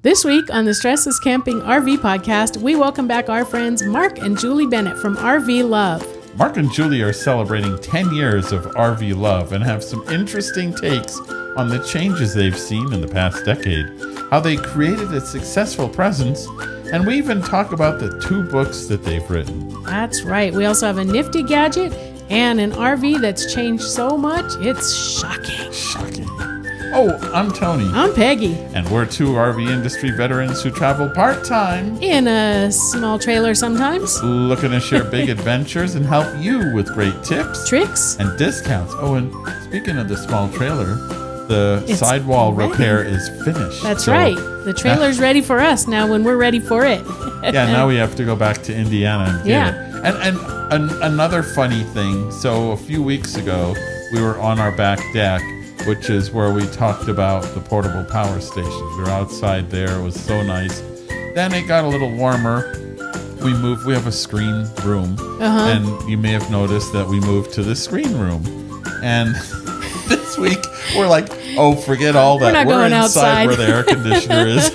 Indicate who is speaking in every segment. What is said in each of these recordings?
Speaker 1: This week on the StressLess Camping RV podcast, we welcome back our friends Marc and Julie Bennett from RVLove.
Speaker 2: Marc and Julie are celebrating 10 years of RVLove and have some interesting takes on the changes they've seen in the past decade, how they created a successful presence, and we even talk about the 2 books that they've written.
Speaker 1: That's right. We also have a nifty gadget and an RV that's changed so much, it's shocking.
Speaker 2: Oh, I'm Tony.
Speaker 1: I'm Peggy.
Speaker 2: And we're 2 RV industry veterans who travel part-time
Speaker 1: In a small trailer sometimes.
Speaker 2: looking to share big adventures and help you with great tips,
Speaker 1: Tricks.
Speaker 2: and discounts. Oh, and speaking of the small trailer, the
Speaker 1: It's
Speaker 2: sidewall
Speaker 1: ready.
Speaker 2: repair is finished.
Speaker 1: That's
Speaker 2: So,
Speaker 1: right. The trailer's ready for us now when we're ready for it.
Speaker 2: Yeah, now we have to go back to Indiana and get it. And another funny thing, so a few weeks ago, we were on our back deck, which is where we talked about the portable power stations. We were outside there. It was so nice. Then it got a little warmer. We moved. We have a screen room. And you may have noticed that we moved to the screen room. And this week, we're like, oh, forget all that.
Speaker 1: We're not going
Speaker 2: inside
Speaker 1: outside.
Speaker 2: where the air conditioner is.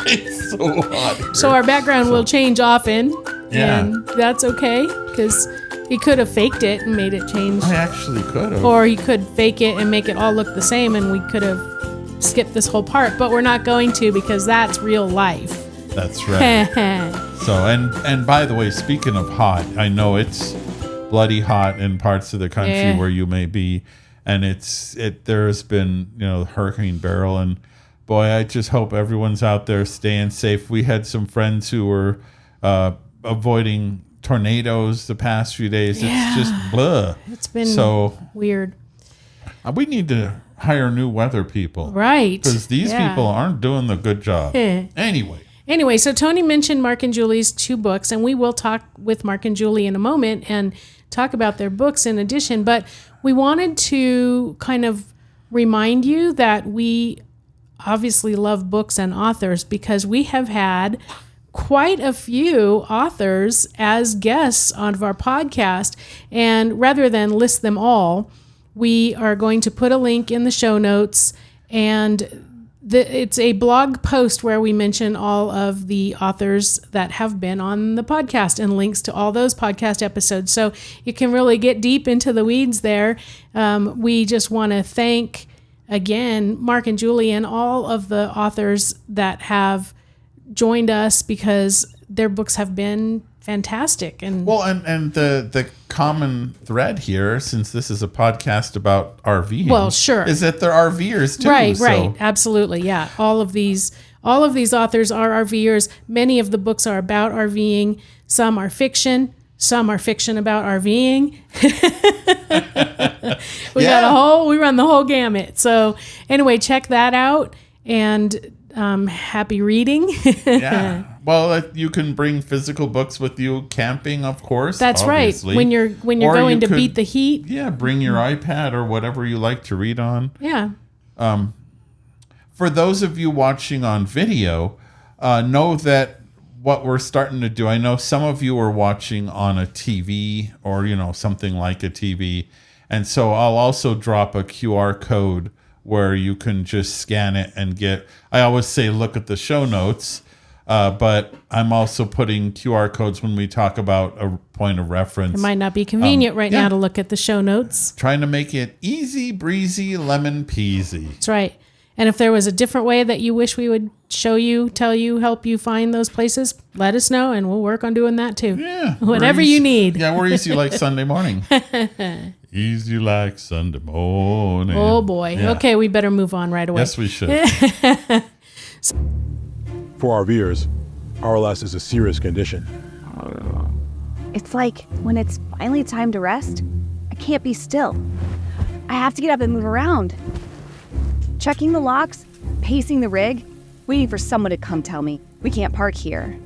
Speaker 2: It's so hot here.
Speaker 1: So our background will change often.
Speaker 2: Yeah.
Speaker 1: And that's okay because he could have faked it and made it change.
Speaker 2: I actually could have.
Speaker 1: Or he could fake it and make it all look the same and we could have skipped this whole part. But we're not going to because that's real life.
Speaker 2: That's right. So, and by the way, speaking of hot, I know it's bloody hot in parts of the country where you may be. And there's been, Hurricane Beryl. And boy, I just hope everyone's out there staying safe. We had some friends who were avoiding tornadoes the past few days.
Speaker 1: Yeah.
Speaker 2: It's just blah.
Speaker 1: It's been
Speaker 2: so
Speaker 1: weird.
Speaker 2: We need to hire new weather people.
Speaker 1: Right.
Speaker 2: Because these people aren't doing the good job. Anyway,
Speaker 1: so Tony mentioned Marc and Julie's 2 books, and we will talk with Marc and Julie in a moment and talk about their books in addition. But we wanted to kind of remind you that we obviously love books and authors because we have had quite a few authors as guests on our podcast. And rather than list them all, we are going to put a link in the show notes, and it's a blog post where we mention all of the authors that have been on the podcast and links to all those podcast episodes. So you can really get deep into the weeds there. We just want to thank, again, Marc and Julie and all of the authors that have joined us because their books have been fantastic. And
Speaker 2: the common thread here, since this is a podcast about RVing, is that they're RVers too.
Speaker 1: Right, absolutely, yeah. All of these authors are RVers. Many of the books are about RVing. Some are fiction. Some are fiction about RVing. We run the whole gamut. So anyway, check that out and happy reading.
Speaker 2: Yeah. Well, you can bring physical books with you camping, of course.
Speaker 1: That's
Speaker 2: obviously.
Speaker 1: right. When you're going to beat the heat.
Speaker 2: Yeah, bring your iPad or whatever you like to read on.
Speaker 1: Yeah.
Speaker 2: For those of you watching on video, know that what we're starting to do, I know some of you are watching on a TV or, something like a TV. And so I'll also drop a QR code where you can just scan it and I always say, look at the show notes. But I'm also putting QR codes when we talk about a point of reference.
Speaker 1: It might not be convenient now to look at the show notes.
Speaker 2: Trying to make it easy breezy, lemon peasy.
Speaker 1: That's right. And if there was a different way that you wish we would show you, tell you, help you find those places, let us know and we'll work on doing that too.
Speaker 2: Yeah.
Speaker 1: Whatever you need.
Speaker 2: Yeah, we're easy like Sunday morning. Easy like Sunday morning.
Speaker 1: Oh boy.
Speaker 2: Yeah.
Speaker 1: Okay, we better move on right away.
Speaker 2: Yes, we should.
Speaker 3: For RVers, RLS is a serious condition.
Speaker 4: It's like when it's finally time to rest, I can't be still. I have to get up and move around. Checking the locks, pacing the rig, waiting for someone to come tell me, we can't park here.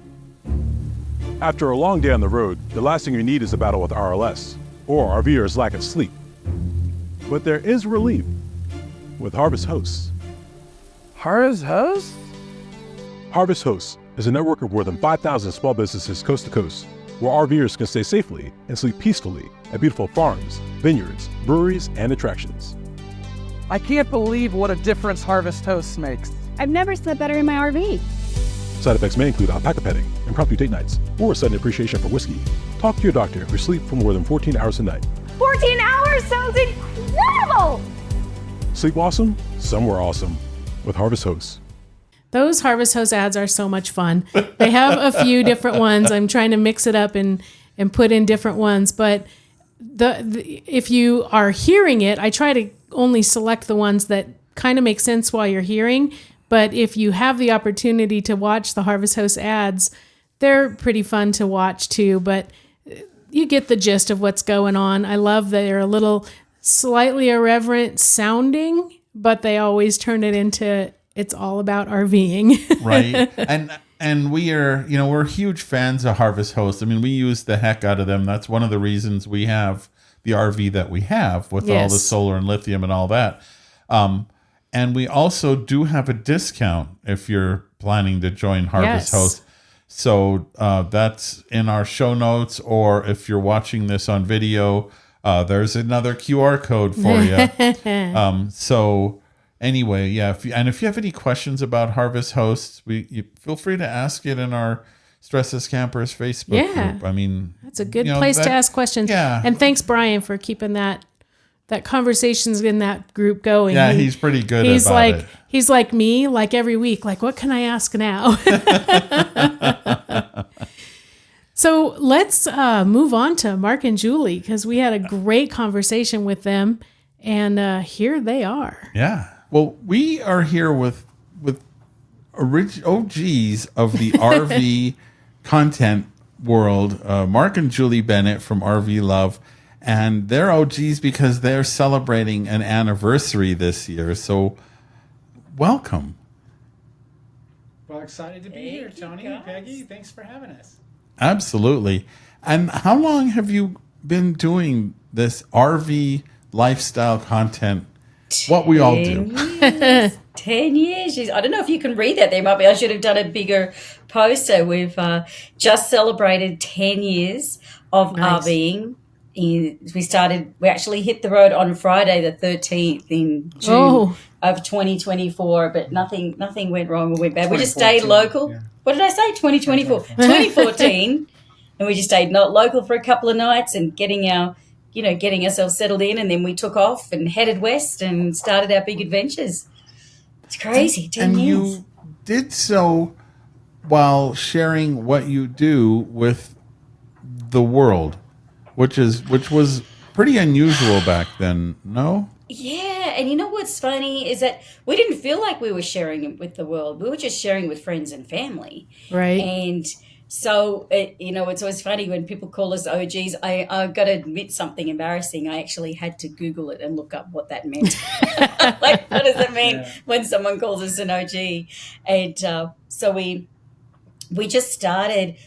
Speaker 3: After a long day on the road, the last thing you need is a battle with RLS, or RVers' lack of sleep. But there is relief with Harvest Hosts.
Speaker 5: Harvest Hosts?
Speaker 3: Harvest Hosts is a network of more than 5,000 small businesses coast to coast, where RVers can stay safely and sleep peacefully at beautiful farms, vineyards, breweries, and attractions.
Speaker 5: I can't believe what a difference Harvest Hosts makes.
Speaker 4: I've never slept better in my RV.
Speaker 3: Side effects may include alpaca petting, impromptu date nights, or a sudden appreciation for whiskey. Talk to your doctor if you sleep for more than 14 hours a night.
Speaker 4: 14 hours sounds incredible!
Speaker 3: Sleep awesome, somewhere awesome with Harvest Hosts.
Speaker 1: Those Harvest Host ads are so much fun. They have a few different ones. I'm trying to mix it up and put in different ones. But if you are hearing it, I try to only select the ones that kind of make sense while you're hearing. But if you have the opportunity to watch the Harvest Host ads, they're pretty fun to watch too. But you get the gist of what's going on. I love that they're a little slightly irreverent sounding, but they always turn it into it's all about RVing.
Speaker 2: Right. And we are, we're huge fans of Harvest Host. I mean, we use the heck out of them. That's one of the reasons we have the RV that we have with all the solar and lithium and all that. And we also do have a discount if you're planning to join Harvest Host. So that's in our show notes, or if you're watching this on video, there's another QR code for you. So anyway, if you have any questions about Harvest Hosts, you feel free to ask it in our StressLess Campers Facebook group. I mean,
Speaker 1: that's a good place to ask questions.
Speaker 2: Yeah.
Speaker 1: And thanks, Brian, for keeping that conversations in that group going.
Speaker 2: Yeah, he's pretty good about it.
Speaker 1: He's like me, like every week, like, what can I ask now? So let's move on to Marc and Julie, because we had a great conversation with them, and here they are.
Speaker 2: Yeah. Well, we are here with OGs of the RV content world, Marc and Julie Bennett from RVLove, and they're OGs because they're celebrating an anniversary this year. So, welcome.
Speaker 6: Well, excited to be here, Tony and Peggy. Thanks for having us.
Speaker 2: Absolutely. And how long have you been doing this RV lifestyle content? What we all do.
Speaker 7: 10 years. I don't know if you can read that. I should have done a bigger poster. We've just celebrated 10 years of RVing. We actually hit the road on Friday the 13th in June of 2024, but nothing went wrong or went bad. We just stayed local. Yeah. What did I say? 2024. 2014. And we just stayed not local for a couple of nights and getting ourselves settled in, and then we took off and headed west and started our big adventures. It's crazy, 10 years.
Speaker 2: And you did so while sharing what you do with the world, which was pretty unusual back then, no?
Speaker 7: Yeah, and you know what's funny is that we didn't feel like we were sharing it with the world. We were just sharing with friends and family.
Speaker 1: Right.
Speaker 7: And so, it's always funny when people call us OGs. I've got to admit something embarrassing. I actually had to Google it and look up what that meant. Like, what does it mean when someone calls us an OG? And so we just started.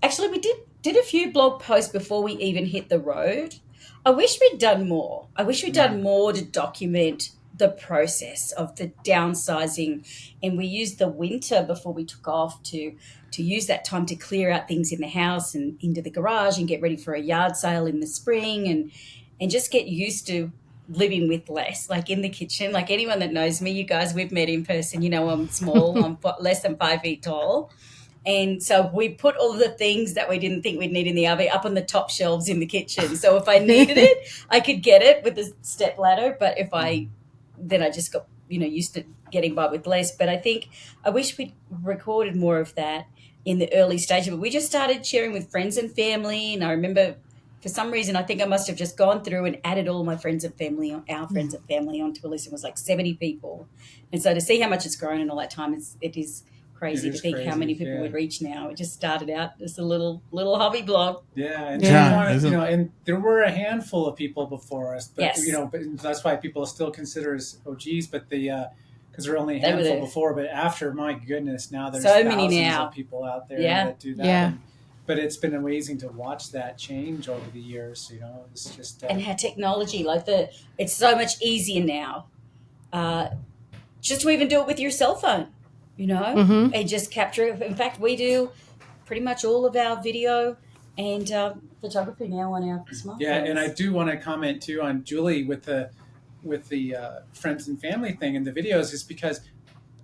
Speaker 7: Actually, we did a few blog posts before we even hit the road. I wish we'd done more. I wish we'd done more to document the process of the downsizing. And we used the winter before we took off to use that time to clear out things in the house and into the garage and get ready for a yard sale in the spring and just get used to living with less, like in the kitchen. Like anyone that knows me, you guys, we've met in person, I'm small, I'm less than 5 feet tall. And so we put all the things that we didn't think we'd need in the RV up on the top shelves in the kitchen. So if I needed it, I could get it with the step ladder. But then I just got, used to getting by with less. But I wish we'd recorded more of that in the early stage. But we just started sharing with friends and family. And I remember for some reason, I think I must have just gone through and added all my friends and family, our friends and family onto a list. It was like 70 people. And so to see how much it's grown in all that time, it is crazy to think how many people would reach now. It just started out as a little hobby blog.
Speaker 6: Yeah, and
Speaker 2: and
Speaker 6: there were a handful of people before us, but
Speaker 7: yes.
Speaker 6: But that's why people still consider us OGs. But because there were only a handful before, but after, my goodness, now there's
Speaker 7: so many
Speaker 6: thousands of people out there that do that.
Speaker 1: Yeah.
Speaker 6: But it's been amazing to watch that change over the years. It's just
Speaker 7: and how technology, it's so much easier now, just to even do it with your cell phone. And just capture it. In fact, we do pretty much all of our video and photography now on our smartphones.
Speaker 6: Yeah, and I do want to comment too on Julie with the friends and family thing and the videos, is because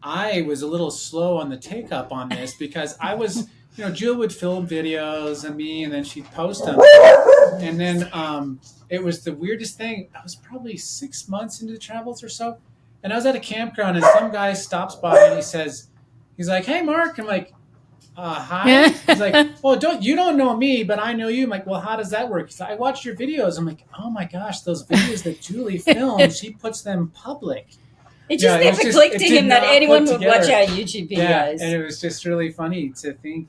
Speaker 6: I was a little slow on the take up on this because I was, Jill would film videos of me and then she'd post them. And then it was the weirdest thing. I was probably 6 months into the travels or so. And I was at a campground and some guy stops by and he's like, "Hey, Mark." I'm like, "Hi." He's like, "Well, you don't know me, but I know you." I'm like, "Well, how does that work?" He's like, "I watched your videos." I'm like, "Oh my gosh, those videos that Julie films, she puts them public."
Speaker 7: It just never clicked to him that anyone would watch our YouTube videos.
Speaker 6: Yeah, and it was just really funny to think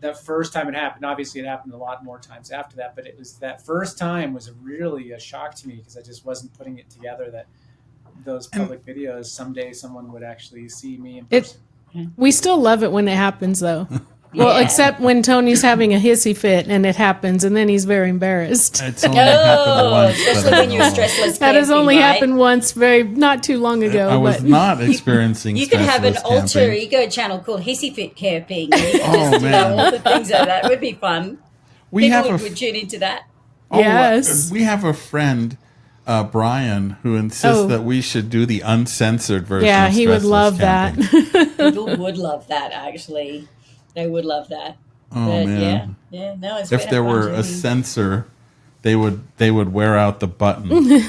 Speaker 6: the first time it happened. Obviously, it happened a lot more times after that, but it was that first time was really a shock to me because I just wasn't putting it together that those public videos, someday someone would actually see me in person.
Speaker 1: We still love it when it happens, though. Well, except when Tony's having a hissy fit and it happens, and then he's very embarrassed.
Speaker 2: It's only happened once.
Speaker 7: Especially when you're StressLess
Speaker 1: That has
Speaker 7: camping,
Speaker 1: only
Speaker 7: right?
Speaker 1: happened once, not too long ago.
Speaker 2: I was not experiencing
Speaker 7: You could have an
Speaker 2: StressLess
Speaker 7: alter
Speaker 2: camping.
Speaker 7: ego channel called Hissy Fit Camping. You could
Speaker 2: Oh, man.
Speaker 7: all the things like that. It would be fun. People would tune into that.
Speaker 1: Yes.
Speaker 2: We have a friend, Brian, who insists that we should do the uncensored version.
Speaker 1: Yeah,
Speaker 2: of
Speaker 1: he would
Speaker 2: StressLess
Speaker 1: love
Speaker 2: camping.
Speaker 1: that.
Speaker 7: People would love that, actually. They would love that.
Speaker 2: Oh,
Speaker 7: But
Speaker 2: man.
Speaker 7: yeah. No, it's
Speaker 2: If
Speaker 7: been
Speaker 2: there
Speaker 7: a fun
Speaker 2: were a
Speaker 7: journey.
Speaker 2: censor, they would wear out the button,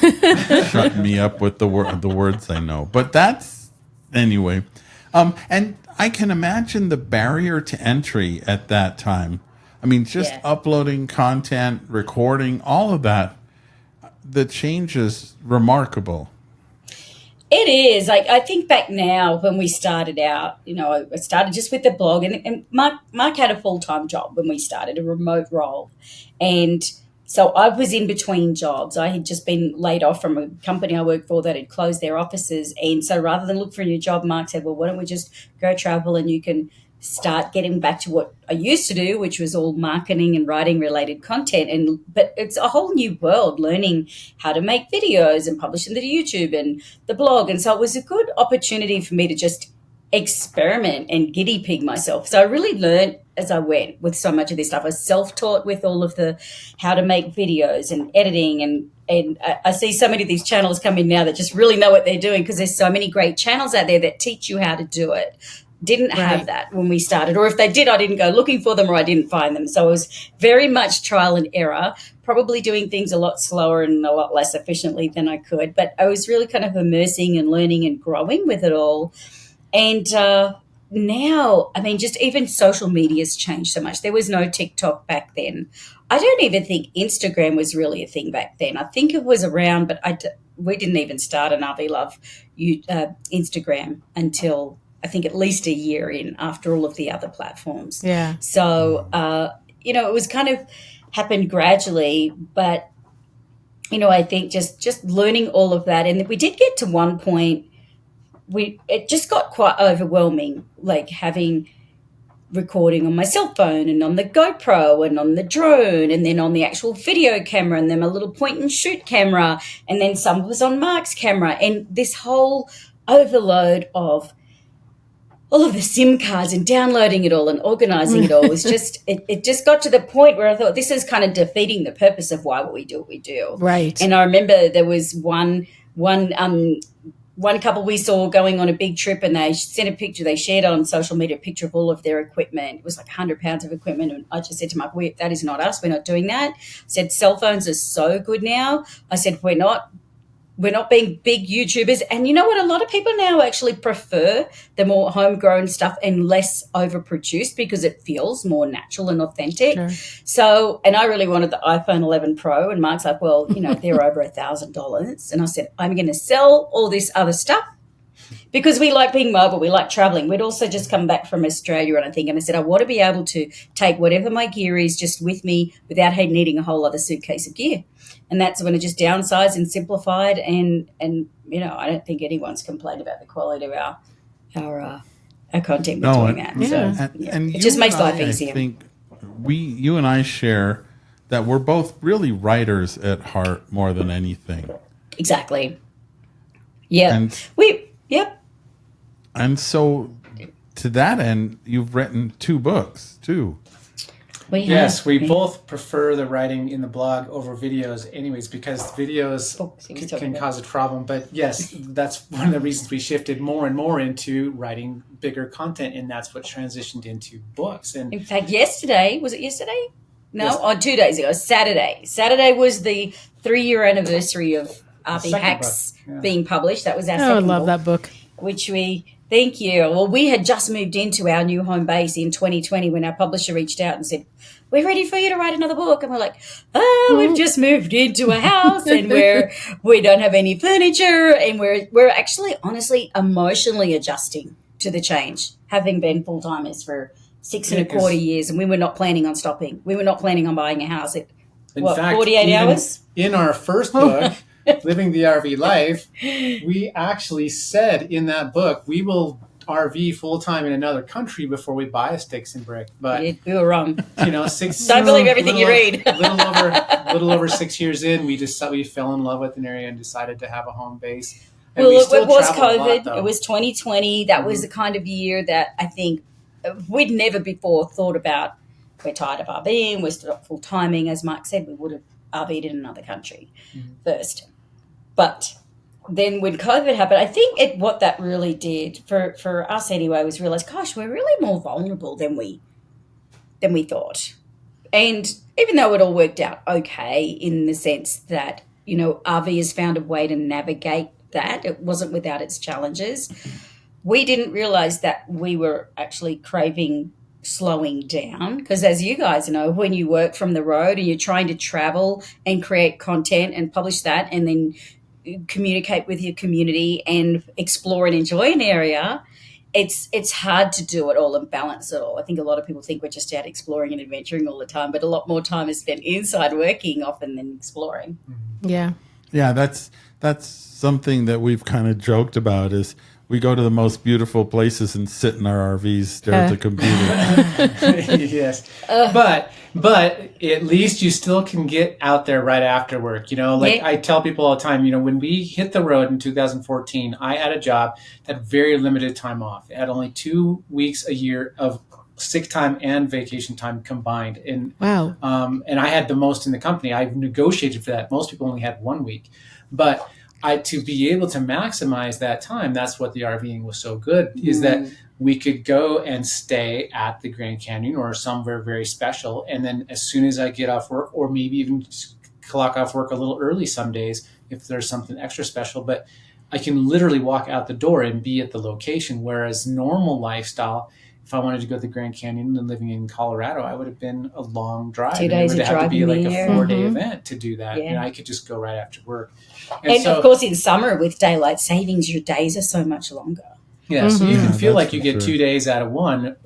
Speaker 2: shut me up with the words I know. But that's anyway. And I can imagine the barrier to entry at that time. I mean, just uploading content, recording, all of that. The change is remarkable.
Speaker 7: It is. Like, I think back now when we started out, I started just with the blog, and Mark had a full-time job when we started, a remote role. And so I was in between jobs. I had just been laid off from a company I worked for that had closed their offices. And so rather than look for a new job, Mark said, "Well, why don't we just go travel and you can start getting back to what I used to do, which was all marketing and writing related content." But it's a whole new world, learning how to make videos and publish them to YouTube and the blog. And so it was a good opportunity for me to just experiment and guinea pig myself. So I really learned as I went with so much of this stuff. I was self-taught with all of the how to make videos and editing, and I see so many of these channels come in now that just really know what they're doing because there's so many great channels out there that teach you how to do it. Didn't have that when we started, or if they did, I didn't go looking for them or I didn't find them. So it was very much trial and error, probably doing things a lot slower and a lot less efficiently than I could. But I was really kind of immersing and learning and growing with it all. And now, I mean, just even social media's changed so much. There was no TikTok back then. I don't even think Instagram was really a thing back then. I think it was around, but we didn't even start an RVLove Instagram until I think at least a year in after all of the other platforms.
Speaker 1: Yeah.
Speaker 7: So, it was kind of happened gradually, but, I think just learning all of that. And we did get to one point, it just got quite overwhelming, like having recording on my cell phone and on the GoPro and on the drone and then on the actual video camera and then a little point and shoot camera. And then some was on Mark's camera, and this whole overload of all of the SIM cards and downloading it all and organizing it all was just, it just got to the point where I thought this is kind of defeating the purpose of why we do what we do.
Speaker 1: Right.
Speaker 7: And I remember there was one couple we saw going on a big trip, and they sent a picture, they shared on social media a picture of all of their equipment. It was like 100 pounds of equipment. And I just said to Mark, that is not us. We're not doing that. I said, cell phones are so good now. I said, we're not being big YouTubers. And you know what? A lot of people now actually prefer the more homegrown stuff and less overproduced because it feels more natural and authentic.
Speaker 1: Sure.
Speaker 7: So, and I really wanted the iPhone 11 Pro, and Mark's like, well, they're over $1,000. And I said, I'm going to sell all this other stuff because we like being mobile. We like traveling. We'd also just come back from Australia, and I said, I want to be able to take whatever my gear is just with me without needing a whole other suitcase of gear. And that's when I just downsized and simplified, and I don't think anyone's complained about the quality of our content we're doing that.
Speaker 1: Yeah.
Speaker 7: So,
Speaker 2: And
Speaker 7: it just makes life
Speaker 2: I
Speaker 7: easier.
Speaker 2: think you and I share that we're both really writers at heart more than anything.
Speaker 7: Exactly. Yeah. Yep.
Speaker 2: And so to that end, you've written 2 books too.
Speaker 6: We both prefer the writing in the blog over videos anyways, because videos can cause a problem. But yes, that's one of the reasons we shifted more and more into writing bigger content, and that's what transitioned into books. And
Speaker 7: in fact, was it yesterday? No, on 2 days ago, Saturday. Saturday was the 3-year anniversary of RV Hacks being published. That was our second
Speaker 1: I love
Speaker 7: book,
Speaker 1: that book.
Speaker 7: Thank you. Well, we had just moved into our new home base in 2020 when our publisher reached out and said, we're ready for you to write another book. And we're like, we've just moved into a house and we don't have any furniture. And we're actually, honestly, emotionally adjusting to the change, having been full-timers for 6.25 years. And we were not planning on stopping. We were not planning on buying a house at,
Speaker 6: in fact,
Speaker 7: 48 hours?
Speaker 6: In our first book, Living the RV Life, we actually said in that book, we will RV full-time in another country before we buy a sticks and brick. But
Speaker 7: we were wrong.
Speaker 6: Don't
Speaker 7: believe everything you read.
Speaker 6: little over 6 years in, we fell in love with an area and decided to have a home base. And
Speaker 7: it was COVID.
Speaker 6: It
Speaker 7: was 2020. That was the kind of year that I think we'd never before thought about. We're tired of RVing. We're still full-timing. As Mark said, we would have RV'd in another country first. But then when COVID happened, I think what that really did for us anyway was realize, gosh, we're really more vulnerable than we thought. And even though it all worked out okay in the sense that, RV has found a way to navigate that, it wasn't without its challenges, we didn't realize that we were actually craving slowing down, because as you guys know, when you work from the road and you're trying to travel and create content and publish that and then communicate with your community and explore and enjoy an area, it's hard to do it all and balance it all. I think a lot of people think we're just out exploring and adventuring all the time, but a lot more time is spent inside working often than exploring.
Speaker 1: Yeah.
Speaker 2: Yeah, that's something that we've kind of joked about is we go to the most beautiful places and sit in our RVs, stare at the computer.
Speaker 6: Yes. But at least you still can get out there right after work. I tell people all the time, when we hit the road in 2014, I had a job that had very limited time off. It had only 2 weeks a year of sick time and vacation time combined. And,
Speaker 1: wow.
Speaker 6: And I had the most in the company. I negotiated for that. Most people only had 1 week. But to be able to maximize that time, that's what the RVing was so good, is that we could go and stay at the Grand Canyon or somewhere very special. And then as soon as I get off work, or maybe even clock off work a little early some days, if there's something extra special, but I can literally walk out the door and be at the location. Whereas normal lifestyle, if I wanted to go to the Grand Canyon and living in Colorado, I would have been a long drive.
Speaker 7: 2 days
Speaker 6: it would
Speaker 7: of
Speaker 6: have to be like a
Speaker 7: there.
Speaker 6: 4-day event to do that.
Speaker 7: Yeah.
Speaker 6: And I could just go right after work.
Speaker 7: And of course, in summer with daylight savings, your days are so much longer.
Speaker 6: Yeah, so you can feel
Speaker 2: that's
Speaker 6: like you get 2 days out of one,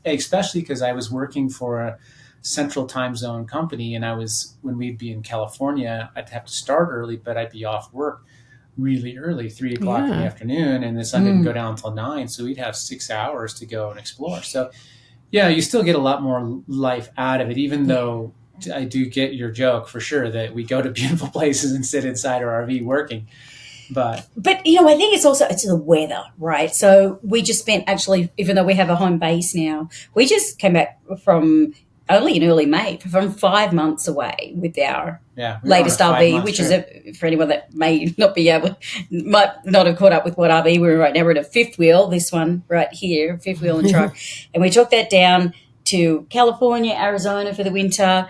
Speaker 6: especially because I was working for a central time zone company, and when we'd be in California, I'd have to start early, but I'd be off work really early, 3 o'clock in the afternoon, and the sun didn't go down until 9, so we'd have 6 hours to go and explore. So, yeah, you still get a lot more life out of it, even though I do get your joke for sure that we go to beautiful places and sit inside our RV working. But
Speaker 7: I think it's the weather, right? So we just spent actually, even though we have a home base now, we just came back from only in early May, from 5 months away with our latest RV, which is for anyone that might not have caught up with what RV we're in right now. We're at a fifth wheel, this one right here, fifth wheel and truck. And we took that down to California, Arizona for the winter.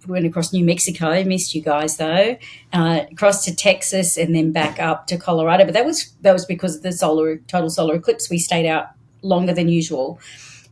Speaker 7: We went across New Mexico, missed you guys though, across to Texas and then back up to Colorado. But that was because of the total solar eclipse. We stayed out longer than usual.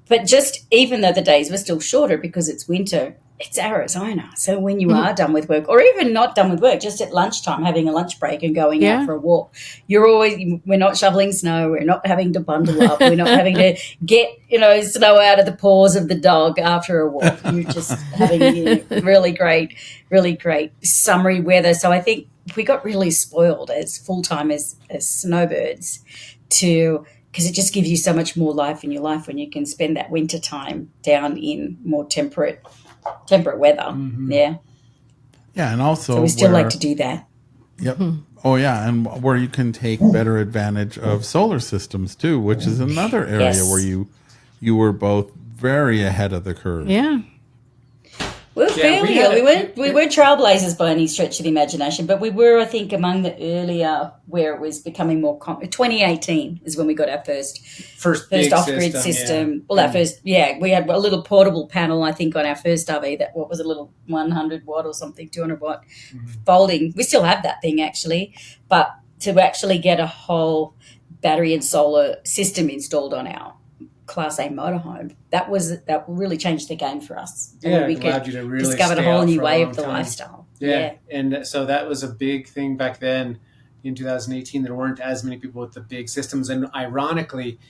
Speaker 7: But just even though the days were still shorter because it's winter, it's Arizona. So when you are done with work, or even not done with work, just at lunchtime having a lunch break and going out for a walk, we're not shoveling snow, we're not having to bundle up, we're not having to get snow out of the paws of the dog after a walk. You're just having really great summery weather. So I think we got really spoiled as full-timers, as snowbirds, because it just gives you so much more life in your life when you can spend that winter time down in more temperate weather. Yeah,
Speaker 2: and also
Speaker 7: so we still like to do that.
Speaker 2: Yep. Oh yeah, and where you can take better advantage of solar systems too, which is another area where you were both very ahead of the curve.
Speaker 1: Yeah.
Speaker 7: We were fairly early. We weren't trailblazers by any stretch of the imagination, but we were, I think, among the earlier where it was becoming more common. 2018 is when we got our first off-grid system.
Speaker 6: Yeah.
Speaker 7: Well, our first, we had a little portable panel, I think, on our first RV that what was a little 100 watt or something, 200 watt folding. We still have that thing actually, but to actually get a whole battery and solar system installed on our Class A motorhome, that really changed the game for us.
Speaker 6: Yeah,
Speaker 7: we
Speaker 6: allowed you to really
Speaker 7: discovered a
Speaker 6: stay
Speaker 7: whole
Speaker 6: out
Speaker 7: new
Speaker 6: for a
Speaker 7: way
Speaker 6: long
Speaker 7: of the
Speaker 6: time.
Speaker 7: lifestyle.
Speaker 6: Yeah, and so that was a big thing back then. In 2018, there weren't as many people with the big systems, and ironically,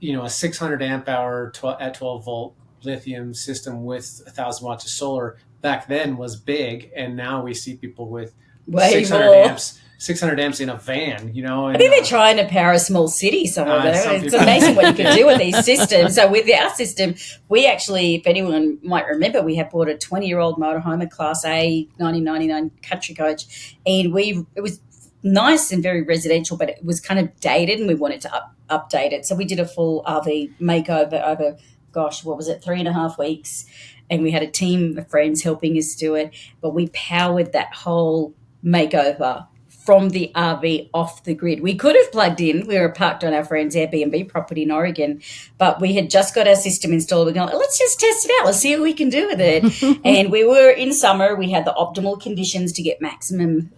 Speaker 6: a 600 amp hour at 12 volt lithium system with 1,000 watts of solar back then was big, and now we see people with
Speaker 7: Way
Speaker 6: 600
Speaker 7: more.
Speaker 6: amps. 600 amps in a van, And,
Speaker 7: I think they're trying to power a small city somewhere. It's amazing what you can do with these systems. So with our system, we actually, if anyone might remember, we had bought a 20-year-old motorhome, a Class A 1999 country coach, and it was nice and very residential, but it was kind of dated, and we wanted to update it. So we did a full RV makeover over, 3.5 weeks, and we had a team of friends helping us do it. But we powered that whole makeover from the RV off the grid. We could have plugged in. We were parked on our friend's Airbnb property in Oregon, but we had just got our system installed. We're going, let's just test it out. Let's see what we can do with it. And we were in summer. We had the optimal conditions to get maximum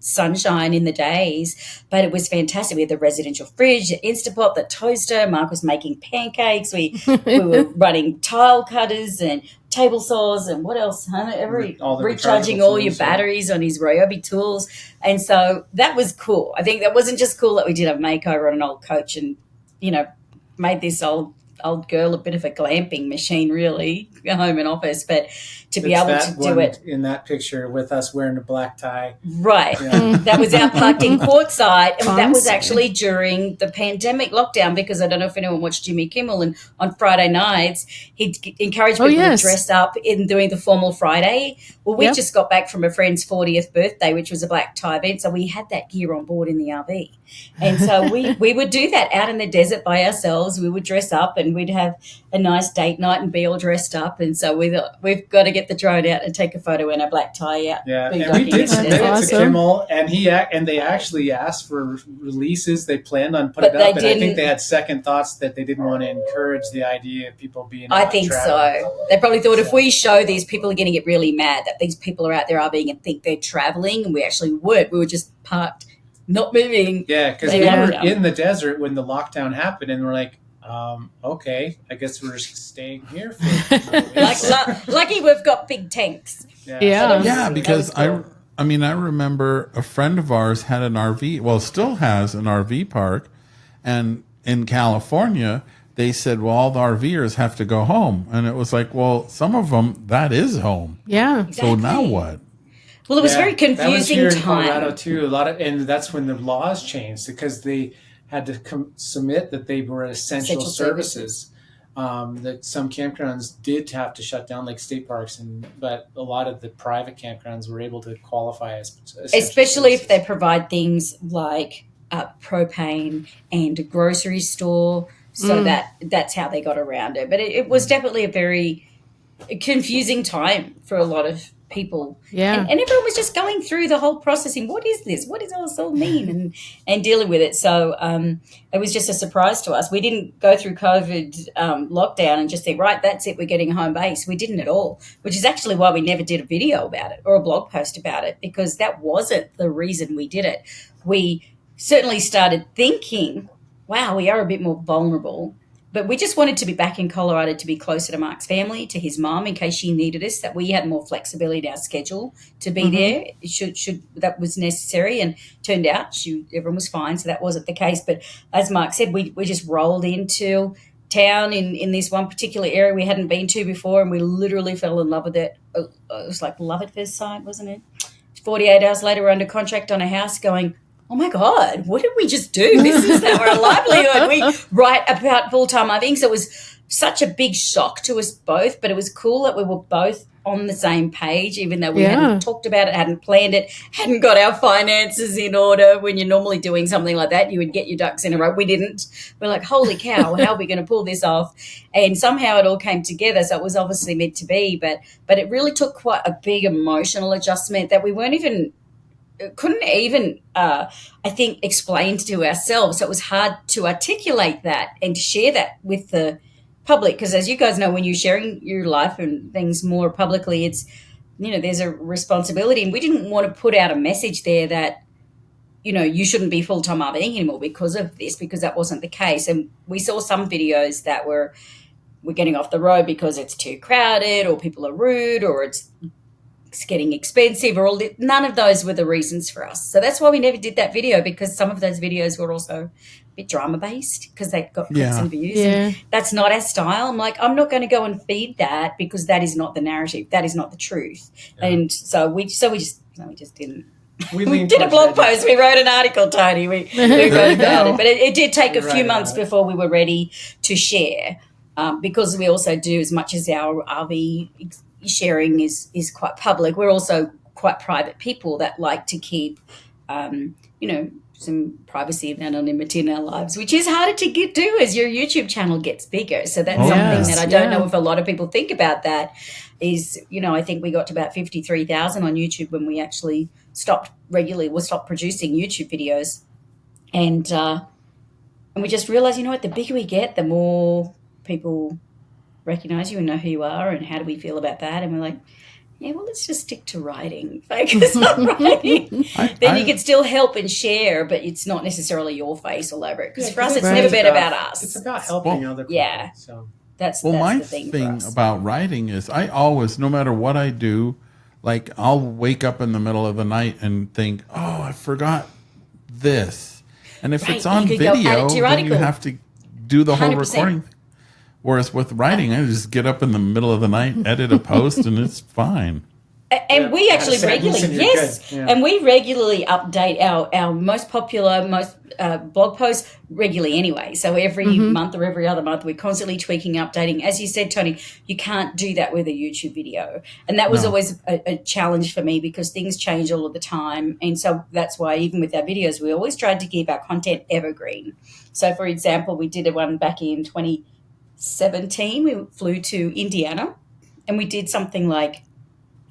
Speaker 7: sunshine in the days, but it was fantastic. We had the residential fridge, the Instapot, the toaster. Mark was making pancakes. We were running tile cutters and table saws and what else? Recharging all your batteries on his Ryobi tools. And so that was cool. I think that wasn't just cool that we did a makeover on an old coach and, made this old girl a bit of a glamping machine, really, home and office, but to be able to do it
Speaker 6: in that picture with us wearing a black tie,
Speaker 7: right?
Speaker 6: Yeah.
Speaker 7: That was out parked in Quartzside, and that was
Speaker 1: Fancy.
Speaker 7: actually during the pandemic lockdown, because I don't know if anyone watched Jimmy Kimmel, and on Friday nights he'd encourage people to dress up in doing the formal Friday. Well, we just got back from a friend's 40th birthday, which was a black tie event, so we had that gear on board in the RV, and so we would do that out in the desert by ourselves. We would dress up and we'd have a nice date night and be all dressed up. And so we thought, we've got to get the drone out and take a photo in a black tie out.
Speaker 6: Yeah, and we did submit it to Kimmel, and they actually asked for releases. They planned on putting it up, and I think they had second thoughts that they didn't want to encourage the idea of people being out
Speaker 7: I think
Speaker 6: traveling.
Speaker 7: so. They probably thought if we show these, people are going to get really mad that these people are out there RVing and think they're traveling, and we actually weren't. We were just parked, not moving.
Speaker 6: Yeah, because we were in the desert when the lockdown happened, and we're like, okay, I guess we're just staying here for
Speaker 7: lucky we've got big tanks.
Speaker 1: Yeah.
Speaker 2: Because cool. I remember a friend of ours had an RV, well, still has an RV park, and in California, they said, well, all the RVers have to go home. And it was like, well, some of them, that is home.
Speaker 1: Yeah.
Speaker 7: Exactly.
Speaker 2: So now what?
Speaker 7: Well, it was very confusing
Speaker 6: that was here
Speaker 7: time.
Speaker 6: In Colorado too. And that's when the laws changed, because they had to submit that they were essential services. That some campgrounds did have to shut down, like state parks, but a lot of the private campgrounds were able to qualify as
Speaker 7: especially if they provide things like propane and a grocery store. So that's how they got around it. But it was definitely a very confusing time for a lot of people.
Speaker 1: Yeah.
Speaker 7: And everyone was just going through the whole processing. What is this? What does all this all mean? And dealing with it. So it was just a surprise to us. We didn't go through COVID lockdown and just think, right, that's it, we're getting a home base. We didn't at all, which is actually why we never did a video about it or a blog post about it, because that wasn't the reason we did it. We certainly started thinking, wow, we are a bit more vulnerable. But we just wanted to be back in Colorado to be closer to Mark's family, to his mom, in case she needed us, that we had more flexibility in our schedule to be there should that was necessary. And turned out everyone was fine, so that wasn't the case. But as Mark said, we just rolled into town in this one particular area we hadn't been to before, and we literally fell in love with it. It was like love at first sight, wasn't it? 48 hours later, we're under contract on a house going, oh my God, what did we just do? This is our livelihood. We write about full-time RVing. So it was such a big shock to us both, but it was cool that we were both on the same page, even though we hadn't talked about it, hadn't planned it, hadn't got our finances in order. When you're normally doing something like that, you would get your ducks in a row. We didn't. We're like, holy cow, how are we going to pull this off? And somehow it all came together. So it was obviously meant to be, but it really took quite a big emotional adjustment that we couldn't even, I think, explain to ourselves. So it was hard to articulate that and to share that with the public, because as you guys know, when you're sharing your life and things more publicly, it's, there's a responsibility, and we didn't want to put out a message there that, you shouldn't be full-time RVing anymore because of this, because that wasn't the case. And we saw some videos that we're getting off the road because it's too crowded, or people are rude, or it's getting expensive, or none of those were the reasons for us. So that's why we never did that video, because some of those videos were also a bit drama based, because they got clicks and views. And that's not our style. I'm like, I'm not going to go and feed that, because that is not the narrative. That is not the truth. And so we just didn't. We did a blog post. We wrote an article, Tony. We wrote about it. But it did take a few months before we were ready to share, because we also do, as much as our RV sharing is quite public, we're also quite private people that like to keep some privacy and anonymity in our lives, which is harder to do as your YouTube channel gets bigger. So that's something that I don't know if a lot of people think about. That is, I think we got to about 53,000 on YouTube when we actually stopped producing YouTube videos, and we just realized, the bigger we get, the more people recognize you and know who you are, and how do we feel about that? And we're like, let's just stick to writing. Focus on writing. Then you can still help and share, but it's not necessarily your face all over it. Because for us, it's never been about us.
Speaker 6: It's about helping other people. Yeah. So
Speaker 7: that's
Speaker 2: my
Speaker 7: the
Speaker 2: thing about writing is, I always, no matter what I do, like, I'll wake up in the middle of the night and think, oh, I forgot this. And if it's on video, then you have to do the whole recording. Whereas with writing, I just get up in the middle of the night, edit a post, and it's fine.
Speaker 7: And we actually regularly update our most popular, blog posts regularly anyway. So every month or every other month, we're constantly tweaking, updating. As you said, Tony, you can't do that with a YouTube video. And that was always a challenge for me, because things change all of the time. And so that's why even with our videos, we always tried to keep our content evergreen. So, for example, we did one back in 2017. We flew to Indiana, and we did something like,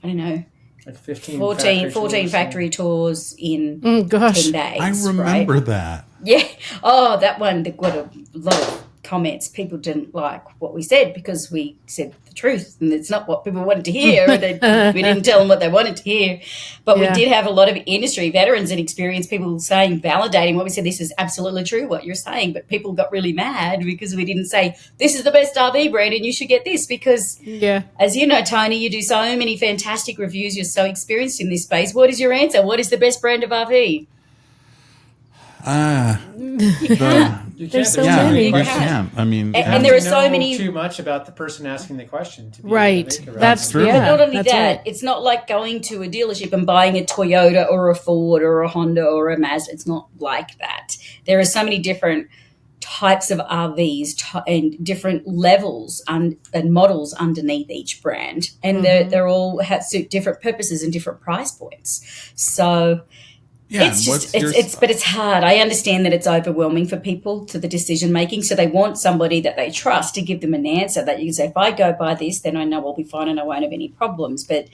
Speaker 7: I don't know,
Speaker 6: like
Speaker 7: 14 factory tours in 10 days.
Speaker 2: I remember that.
Speaker 7: Yeah. Oh, that one got a lot of comments. People didn't like what we said, because we said the truth, and it's not what people wanted to hear. And we didn't tell them what they wanted to hear. But we did have a lot of industry veterans and experienced people saying, validating what we said. This is absolutely true what you're saying. But people got really mad because we didn't say, this is the best RV brand and you should get this, because as you know, Tony, you do so many fantastic reviews. You're so experienced in this space. What is your answer? What is the best brand of RV?
Speaker 1: There's so many.
Speaker 2: You can't. I mean,
Speaker 7: and there are so many.
Speaker 6: Too much about the person asking the question. To be
Speaker 1: That's true.
Speaker 7: But not only that, it's not like going to a dealership and buying a Toyota or a Ford or a Honda or a Mazda. It's not like that. There are so many different types of RVs and different levels and models underneath each brand, and they're all suit different purposes and different price points. So. It's just but it's hard. I understand that it's overwhelming for people to the decision making, so they want somebody that they trust to give them an answer that you can say, if I go by this, then I know I'll be fine and I won't have any problems. But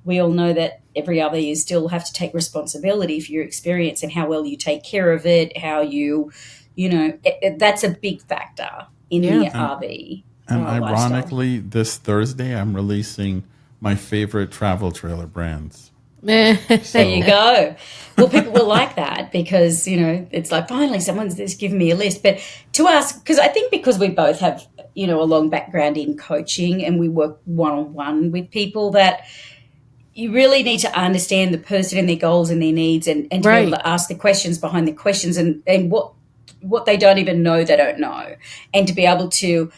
Speaker 7: we all know that every other you still have to take responsibility for your experience and how well you take care of it, how that's a big factor in the RV.
Speaker 2: And ironically, this Thursday I'm releasing my favorite travel trailer brands.
Speaker 7: There you go. Well, people will like that, because it's like, finally someone's just giving me a list. But to us, because we both have a long background in coaching, and we work one-on-one with people, that you really need to understand the person and their goals and their needs, and to be able to ask the questions behind the questions, and what they don't even know they don't know, and to be able to,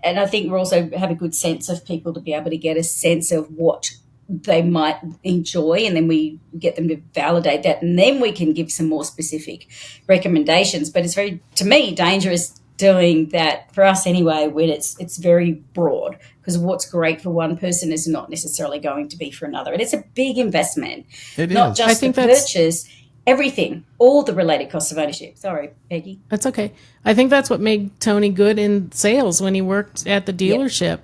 Speaker 7: and I think we also have a good sense of people to be able to get a sense of what they might enjoy, and then we get them to validate that, and then we can give some more specific recommendations. But it's very, to me, dangerous doing that for us anyway, when it's very broad, because what's great for one person is not necessarily going to be for another. And it's a big investment.
Speaker 2: It
Speaker 7: not
Speaker 2: is.
Speaker 7: just
Speaker 1: I think
Speaker 7: the purchase, everything, all the related costs of ownership. Sorry, Peggy.
Speaker 1: That's okay. I think that's what made Tony good in sales when he worked at the dealership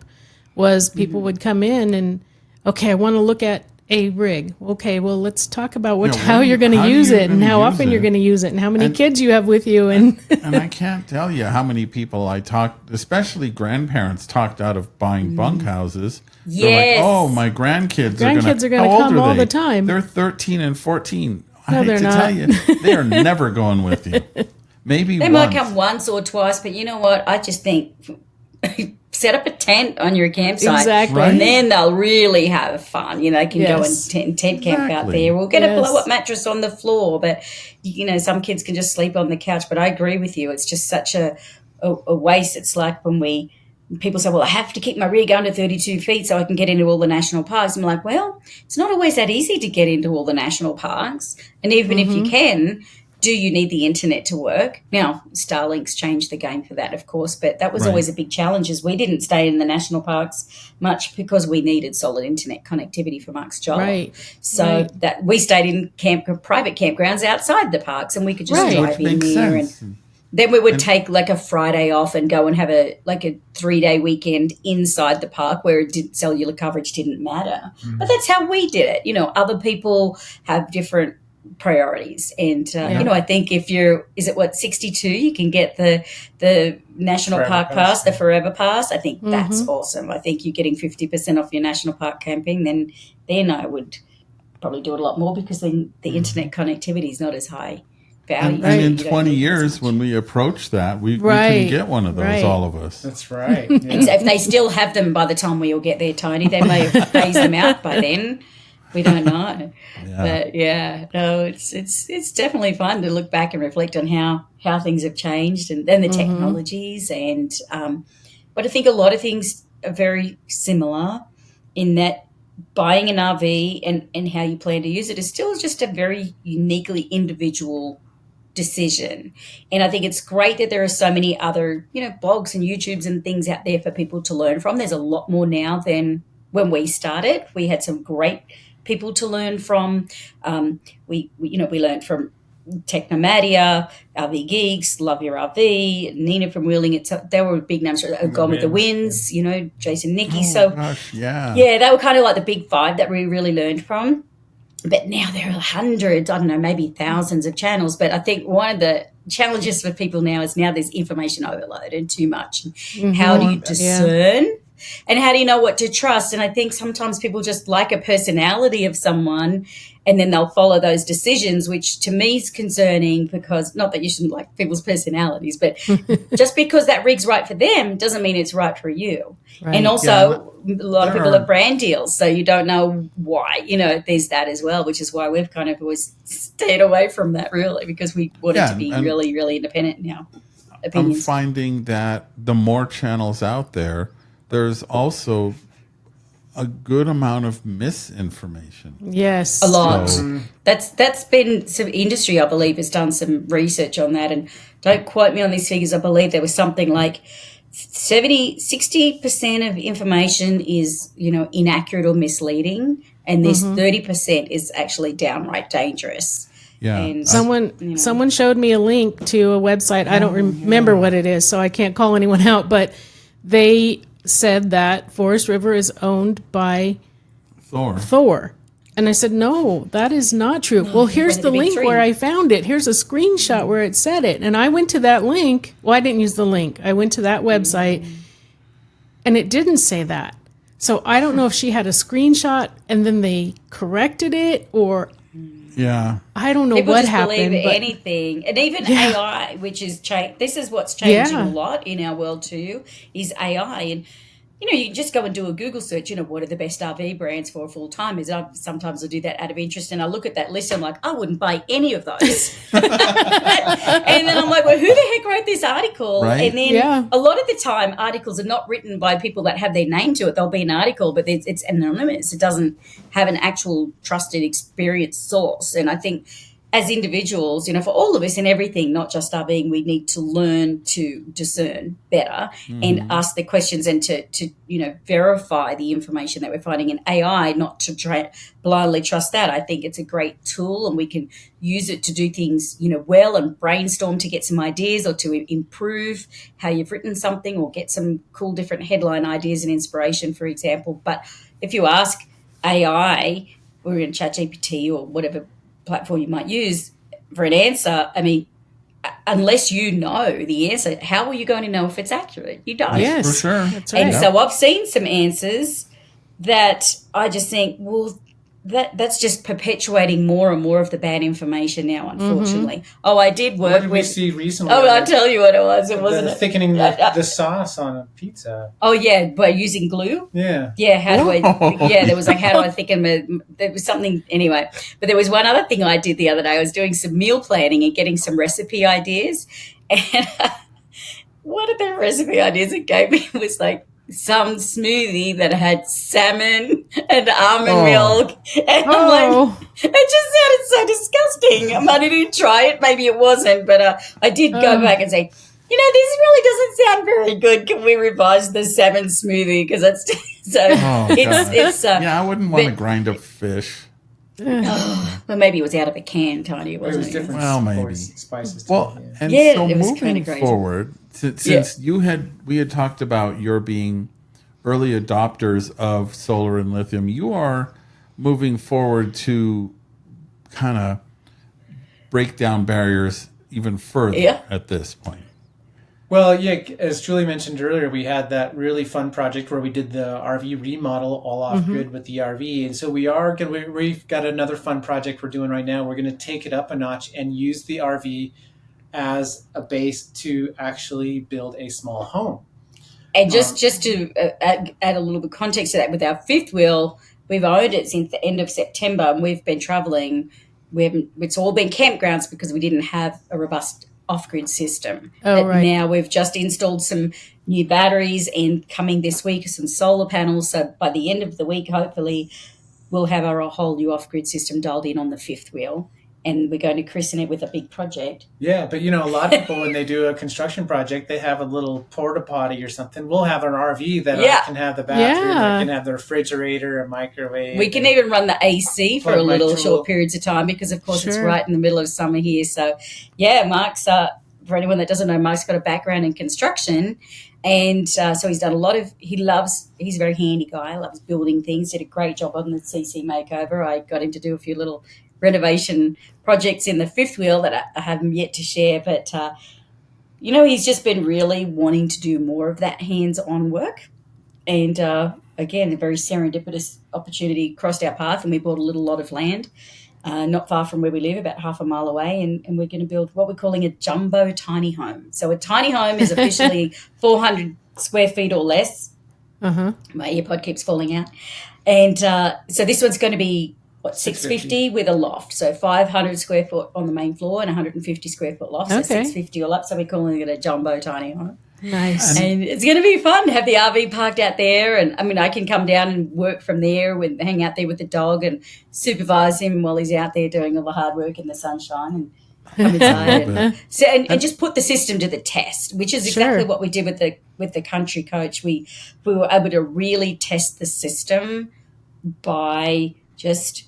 Speaker 1: was people would come in and, okay, I want to look at a rig. Okay, well, let's talk about how you're going to use it and how often you're going to use it and how many kids you have with you. And
Speaker 2: I can't tell you how many people I talked, especially grandparents, talked out of buying bunkhouses.
Speaker 7: Yes.
Speaker 2: They're like, oh, my grandkids are going to
Speaker 1: come all the time.
Speaker 2: They're 13 and 14.
Speaker 1: No,
Speaker 2: I hate
Speaker 1: they're
Speaker 2: to
Speaker 1: not.
Speaker 2: tell you, they are never going with you. Maybe
Speaker 7: They
Speaker 2: once.
Speaker 7: might come once or twice, but you know what? I just think set up a tent on your campsite.
Speaker 1: Exactly.
Speaker 2: Right?
Speaker 7: And then they'll really have fun. You know, they can go
Speaker 1: Yes.
Speaker 7: and tent camp out
Speaker 2: Exactly.
Speaker 7: there. We'll get
Speaker 1: Yes.
Speaker 7: a blow-up mattress on the floor, but, you know, some kids can just sleep on the couch. But I agree with you. It's just such a waste. It's like when people say, well, I have to keep my rig under 32 feet so I can get into all the national parks. I'm like, well, it's not always that easy to get into all the national parks. And even if you can, do you need the internet to work? Now, Starlink's changed the game for that, of course, but that was
Speaker 2: Right.
Speaker 7: always a big challenge is we didn't stay in the national parks much because we needed solid internet connectivity for Mark's job.
Speaker 1: Right.
Speaker 7: So that we stayed in private campgrounds outside the parks and we could just
Speaker 1: Right.
Speaker 7: drive
Speaker 2: Which
Speaker 7: in
Speaker 2: makes
Speaker 7: there
Speaker 2: sense.
Speaker 7: and then we would take like a Friday off and go and have a 3-day weekend inside the park where cellular coverage didn't matter. But that's how we did it. You know, other people have different priorities. And, you know, I think if you're, 62, you can get the National
Speaker 6: Forever
Speaker 7: Park
Speaker 6: Pass,
Speaker 7: Pass, the Forever Pass. I think that's awesome. I think you're getting 50% off your national park camping. Then I would probably do it a lot more because then the internet connectivity is not as high. Value.
Speaker 2: And in
Speaker 7: You don't
Speaker 2: 20
Speaker 7: need as
Speaker 2: years,
Speaker 7: much.
Speaker 2: when we approach that, we
Speaker 1: Right.
Speaker 2: couldn't get one of those,
Speaker 1: Right.
Speaker 2: all of us.
Speaker 6: That's right. Yeah.
Speaker 7: If they still have them by the time we all get there, Tony, they may have phased them out by then. We don't know. But yeah, no, it's definitely fun to look back and reflect on how things have changed and then the technologies and but I think a lot of things are very similar in that buying an RV and how you plan to use it is still just a very uniquely individual decision. And I think it's great that there are so many other, you know, blogs and YouTubes and things out there for people to learn from. There's a lot more now than when we started. We had some great people to learn from. We learned from Technomadia, RV Geeks, Love Your RV, Nina from Wheeling. They were big names. Gone with the Winds, you know, Jason Nicky.
Speaker 2: Gosh, yeah.
Speaker 7: Yeah, they were kind of like the big five that we really learned from. But now there are hundreds, I don't know, maybe thousands of channels. But I think one of the challenges for people now is now there's information overload and too much. How do you discern? And how do you know what to trust? And I think sometimes people just like a personality of someone and then they'll follow those decisions, which to me is concerning because not that you shouldn't like people's personalities, but just because that rig's right for them doesn't mean it's right for you.
Speaker 1: Right.
Speaker 7: And also a lot of
Speaker 2: there
Speaker 7: people
Speaker 2: are-
Speaker 7: have brand deals, so you don't know why. You know, there's that as well, which is why we've kind of always stayed away from that really because we wanted to be
Speaker 2: and
Speaker 7: really, really independent in our
Speaker 2: I'm
Speaker 7: opinions.
Speaker 2: finding that the more channels out there, there's also a good amount of misinformation.
Speaker 1: Yes.
Speaker 7: A lot.
Speaker 2: So-
Speaker 7: That's been some industry, I believe, has done some research on that. And don't quote me on these figures. I believe there was something like 60% of information is, you know, inaccurate or misleading. And this 30% is actually downright dangerous.
Speaker 2: Yeah.
Speaker 7: And
Speaker 1: Someone showed me a link to a website. I don't remember what it is, so I can't call anyone out, but they said that Forest River is owned by Thor. And I said, no, that is not true. Well, here's
Speaker 7: one of
Speaker 1: the
Speaker 7: the big
Speaker 1: link
Speaker 7: three.
Speaker 1: where I found it. Here's a screenshot where it said it. And I went to that link. Well, I didn't use the link. I went to that website and it didn't say that. So I don't know if she had a screenshot and then they corrected it or
Speaker 2: Yeah.
Speaker 1: I don't know
Speaker 7: people
Speaker 1: what
Speaker 7: just
Speaker 1: happened.
Speaker 7: believe
Speaker 1: but
Speaker 7: anything. And even AI, which is this is what's changing
Speaker 1: Yeah.
Speaker 7: a lot in our world too, is AI. And you know, you just go and do a Google search, you know, what are the best RV brands for full-timers? Sometimes I do that out of interest and I look at that list and I'm like, I wouldn't buy any of those. And then I'm like, well, who the heck wrote this article?
Speaker 2: Right.
Speaker 7: And then
Speaker 1: Yeah.
Speaker 7: a lot of the time articles are not written by people that have their name to it. They'll be an article, but it's anonymous. It doesn't have an actual trusted experienced source. And I think as individuals, for all of us and everything, not just RVing, we need to learn to discern better and ask the questions and to verify the information that we're finding in AI, not to try blindly trust that. I think it's a great tool and we can use it to do things, well, and brainstorm to get some ideas or to improve how you've written something or get some cool different headline ideas and inspiration, for example. But if you ask AI or in ChatGPT or whatever platform you might use for an answer, I mean, unless you know the answer, how are you going to know if it's accurate? You don't.
Speaker 1: Yes,
Speaker 2: for sure.
Speaker 1: That's right.
Speaker 7: And so I've seen some answers that I just think, well, that's just perpetuating more and more of the bad information now, unfortunately. Oh, I did work
Speaker 6: What did we
Speaker 7: with.
Speaker 6: see recently?
Speaker 7: Oh, I'll tell you what it was. It wasn't
Speaker 6: thickening the sauce on a pizza.
Speaker 7: Oh yeah, by using glue.
Speaker 6: Yeah.
Speaker 7: Yeah, how do I?
Speaker 2: Whoa.
Speaker 7: Yeah, there was like, how do I thicken? There was something anyway. But there was one other thing I did the other day. I was doing some meal planning and getting some recipe ideas, and one of the recipe ideas it gave me was like some smoothie that had salmon and almond milk, and I'm like, it just sounded so disgusting. I didn't try it. Maybe it wasn't, but I did go back and say, this really doesn't sound very good. Can we revise the salmon smoothie? Because that's so. It's
Speaker 2: yeah, I wouldn't want to grind up fish.
Speaker 7: Well, maybe it was out of a can, Tiny.
Speaker 6: It
Speaker 7: Wasn't
Speaker 6: was
Speaker 7: it?
Speaker 6: different
Speaker 2: Well, maybe.
Speaker 6: spices.
Speaker 2: Well, and
Speaker 7: Yeah,
Speaker 2: so
Speaker 7: it was kinda
Speaker 2: moving
Speaker 7: crazy.
Speaker 2: forward, since we had talked about your being early adopters of solar and lithium, you are moving forward to kind of break down barriers even further at this point.
Speaker 6: Well, yeah, as Julie mentioned earlier, we had that really fun project where we did the RV remodel all off grid with the RV. And so we've got another fun project we're doing right now. We're going to take it up a notch and use the RV as a base to actually build a small home.
Speaker 7: And just to add a little bit of context to that, with our fifth wheel, we've owned it since the end of September, and we've been traveling. It's all been campgrounds because we didn't have a robust off-grid system. But now we've just installed some new batteries, and coming this week some solar panels. So by the end of the week, hopefully, we'll have our whole new off-grid system dialed in on the fifth wheel. And we're going to christen it with a big project.
Speaker 6: Yeah, but a lot of people, when they do a construction project, they have a little porta potty or something. We'll have an RV that can have the bathroom, that can have the refrigerator, a microwave.
Speaker 7: We can even run the AC for a little short periods of time because, of course, it's right in the middle of summer here. So, Mark's, for anyone that doesn't know, Mark's got a background in construction. And so he's done a lot of, he's a very handy guy, loves building things, did a great job on the CC makeover. I got him to do a few little renovation projects in the fifth wheel that I haven't yet to share, but he's just been really wanting to do more of that hands-on work, and again, a very serendipitous opportunity crossed our path, and we bought a little lot of land not far from where we live, about half a mile away, and we're going to build what we're calling a jumbo tiny home. So a tiny home is officially 400 square feet or less. My earpod keeps falling out, and so this one's going to be 650 with a loft, so 500 square foot on the main floor and 150 square foot loft, so 650 all up. So we're calling it a jumbo tiny home.
Speaker 1: Nice.
Speaker 7: And it's going to be fun to have the RV parked out there, and I can come down and work from there, hang out there with the dog and supervise him while he's out there doing all the hard work in the sunshine, and come inside and just put the system to the test, which is exactly what we did with the country coach. We were able to really test the system by just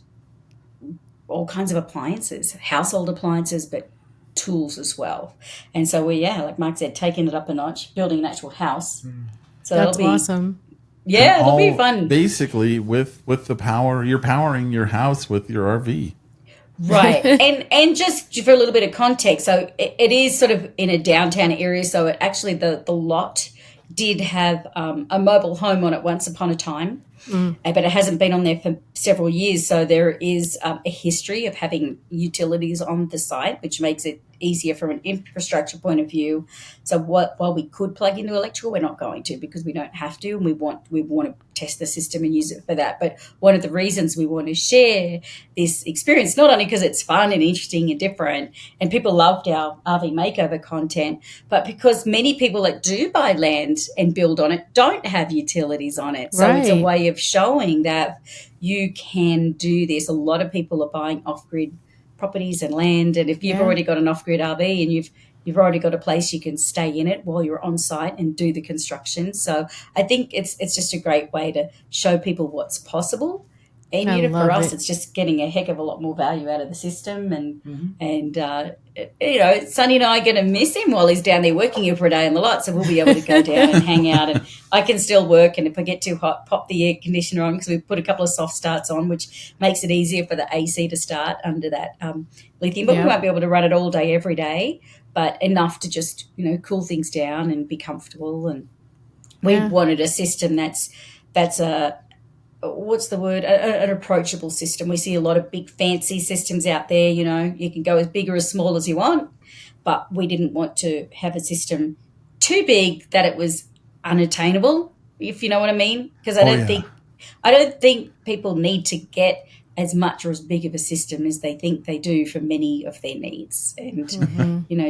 Speaker 7: all kinds of appliances, household appliances, but tools as well. And so we, like Mark said, taking it up a notch, building an actual house. So
Speaker 1: that's awesome.
Speaker 7: Yeah, it'll be fun.
Speaker 2: Basically, with the power, you're powering your house with your RV.
Speaker 7: Right. and just for a little bit of context, so it is sort of in a downtown area. So it actually, the lot did have a mobile home on it once upon a time. But it hasn't been on there for several years. So there is a history of having utilities on the site, which makes it easier from an infrastructure point of view. So while we could plug into electrical, we're not going to, because we don't have to, and we want to test the system and use it for that. But one of the reasons we want to share this experience, not only because it's fun and interesting and different, and people loved our RV makeover content, but because many people that do buy land and build on it don't have utilities on it. So it's a way of showing that you can do this. A lot of people are buying off-grid properties and land. And if you've already got an off-grid RV and you've already got a place you can stay in it while you're on site and do the construction. So I think it's just a great way to show people what's possible. And for us, it's just getting a heck of a lot more value out of the system. And Sonny and I are going to miss him while he's down there working every day in the lot. So we'll be able to go down and hang out, and I can still work. And if I get too hot, pop the air conditioner on, because we put a couple of soft starts on, which makes it easier for the AC to start under that lithium. But we won't be able to run it all day, every day, but enough to just, cool things down and be comfortable. And we wanted a system that's a, what's the word, an approachable system. We see a lot of big fancy systems out there, you can go as big or as small as you want, but we didn't want to have a system too big that it was unattainable, if you know what I mean, because I don't think people need to get as much or as big of a system as they think they do for many of their needs. And,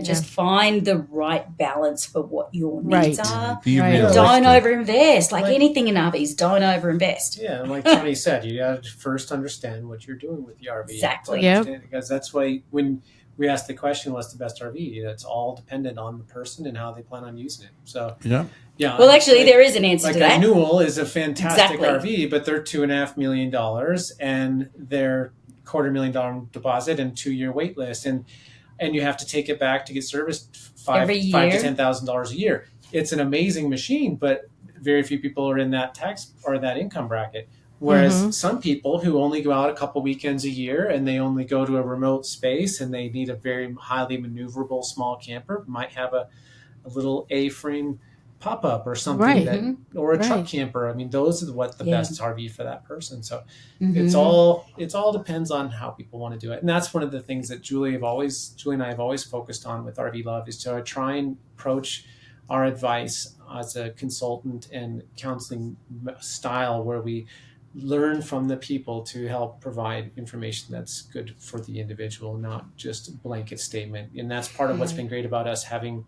Speaker 7: just find the right balance for what your needs are. Don't overinvest. Like anything in RVs, don't overinvest.
Speaker 8: Yeah, and like Tony said, you got to first understand what you're doing with the RV.
Speaker 7: Exactly.
Speaker 8: Because that's why when we ask the question, what's the best RV? It's all dependent on the person and how they plan on using it. So, yeah.
Speaker 7: Well, actually, there is an answer to that.
Speaker 8: Like a Mule is a fantastic RV, but they're $2.5 million and they're $250,000 deposit and 2-year wait list, and you have to take it back to get serviced $5,000 to $10,000 a year. It's an amazing machine, but very few people are in that tax or that income bracket. Whereas some people who only go out a couple weekends a year and they only go to a remote space and they need a very highly maneuverable small camper might have a little A-frame pop-up or something or a truck camper. I mean, those are what the best RV for that person. So it's all depends on how people want to do it. And that's one of the things that Julie and I have always focused on with RVLove, is to try and approach our advice as a consultant and counseling style where we learn from the people to help provide information that's good for the individual, not just a blanket statement. And that's part of what's been great about us having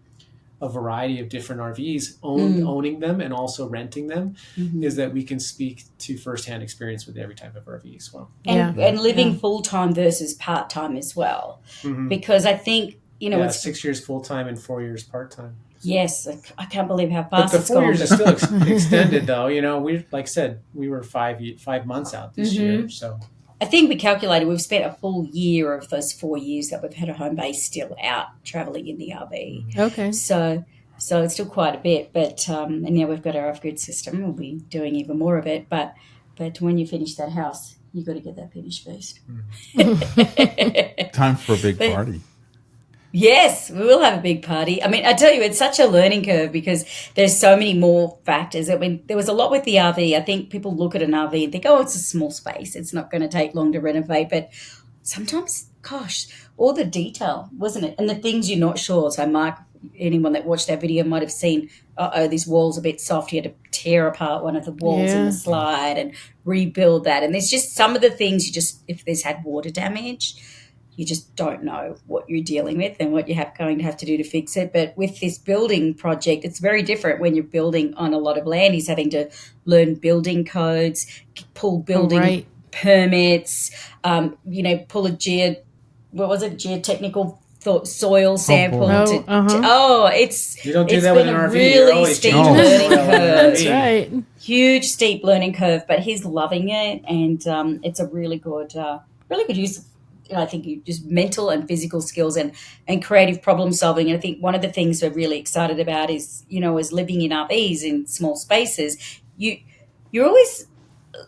Speaker 8: a variety of different RVs, owning them and also renting them, is that we can speak to firsthand experience with every type of RV as well.
Speaker 7: And living full-time versus part-time as well. Because I think, it's
Speaker 8: 6 years full-time and 4 years part-time.
Speaker 7: Yes, I can't believe how fast it's gone.
Speaker 8: But the 4 years is still extended, though. We, like I said, we were 5 months out this year, so...
Speaker 7: I think we calculated we've spent a full year of those 4 years that we've had a home base still out travelling in the RV.
Speaker 1: Okay.
Speaker 7: So it's still quite a bit, but and now we've got our off-grid system. We'll be doing even more of it, but when you finish that house, you've got to get that finished first.
Speaker 2: Time for a big party.
Speaker 7: Yes, we will have a big party. I mean, I tell you, it's such a learning curve because there's so many more factors. I mean, there was a lot with the RV. I think people look at an RV and think, oh, it's a small space. It's not going to take long to renovate. But sometimes, gosh, all the detail, wasn't it? And the things you're not sure. So, Mark, anyone that watched that video might have seen, this wall's a bit soft. You had to tear apart one of the walls in the slide and rebuild that. And there's just some of the things if there's had water damage, you just don't know what you're dealing with and what you're going to have to do to fix it. But with this building project, it's very different when you're building on a lot of land. He's having to learn building codes, pull building permits, pull a geotechnical soil sample.
Speaker 8: You don't do that with an RV.
Speaker 7: Really steep learning curve.
Speaker 1: That's right.
Speaker 7: Huge steep learning curve, but he's loving it, and it's a really good use of, I think, just mental and physical skills and creative problem solving. And I think one of the things we're really excited about is, as living in RVs in small spaces, you're always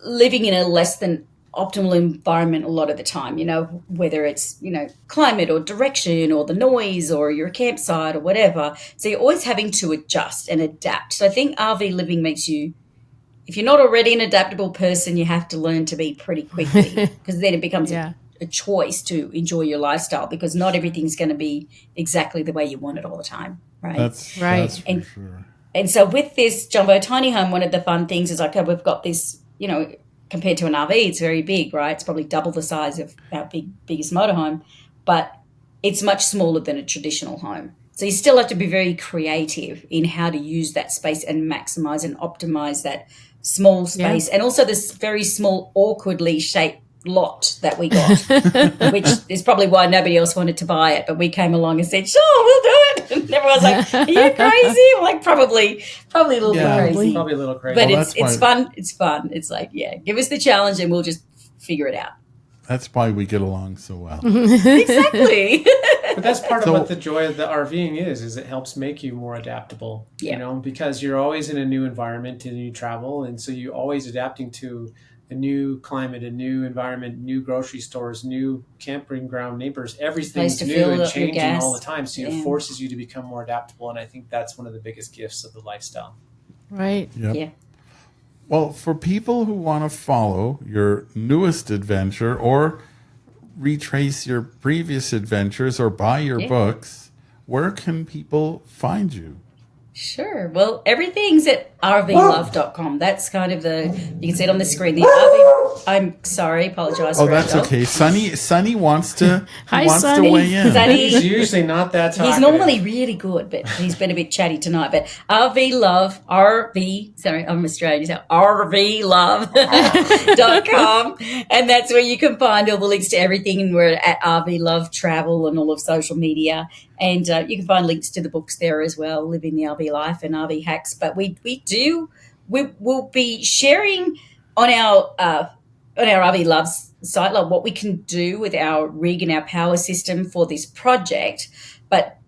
Speaker 7: living in a less than optimal environment a lot of the time, whether it's, climate or direction or the noise or your campsite or whatever. So you're always having to adjust and adapt. So I think RV living makes you, if you're not already an adaptable person, you have to learn to be pretty quickly, because then it becomes a choice to enjoy your lifestyle, because not everything's going to be exactly the way you want it all the time, right?
Speaker 2: That's for sure.
Speaker 7: And so with this Jumbo Tiny Home, one of the fun things is we've got this, compared to an RV, it's very big, right? It's probably double the size of our biggest motorhome, but it's much smaller than a traditional home. So you still have to be very creative in how to use that space and maximize and optimize that small space, and also this very small, awkwardly shaped lot that we got, which is probably why nobody else wanted to buy it. But we came along and said, sure, we'll do it. And everyone's like, are you crazy? I'm like, probably a little bit crazy.
Speaker 6: Probably a little crazy.
Speaker 7: But it's fun. It's fun. It's like, give us the challenge and we'll just figure it out.
Speaker 2: That's why we get along so well.
Speaker 7: Exactly.
Speaker 6: But that's part of what the joy of the RVing is it helps make you more adaptable, because you're always in a new environment and you travel. And so you're always adapting to a new climate, a new environment, new grocery stores, new camping ground neighbors. Everything's new and changing all the time. So it forces you to become more adaptable. And I think that's one of the biggest gifts of the lifestyle.
Speaker 1: Right.
Speaker 2: Yep.
Speaker 7: Yeah.
Speaker 2: Well, for people who want to follow your newest adventure or retrace your previous adventures or buy your books, where can people find you?
Speaker 7: Sure. Well, everything's at RVLove.com. That's kind of you can see it on the screen. The RV, I'm sorry, apologize for
Speaker 2: that's
Speaker 7: dog.
Speaker 2: Okay. Sunny wants to
Speaker 1: Sunny.
Speaker 2: to weigh in.
Speaker 7: Sunny,
Speaker 6: he's usually not that talkative.
Speaker 7: He's normally really good, but he's been a bit chatty tonight. But sorry, I'm Australian, so RVLove.com. And that's where you can find all the links to everything. And we're at RVLove Travel and all of social media. And you can find links to the books there as well, Living the RV Life and RV Hacks. But we will be sharing on our RV Love site, like what we can do with our rig and our power system for this project. But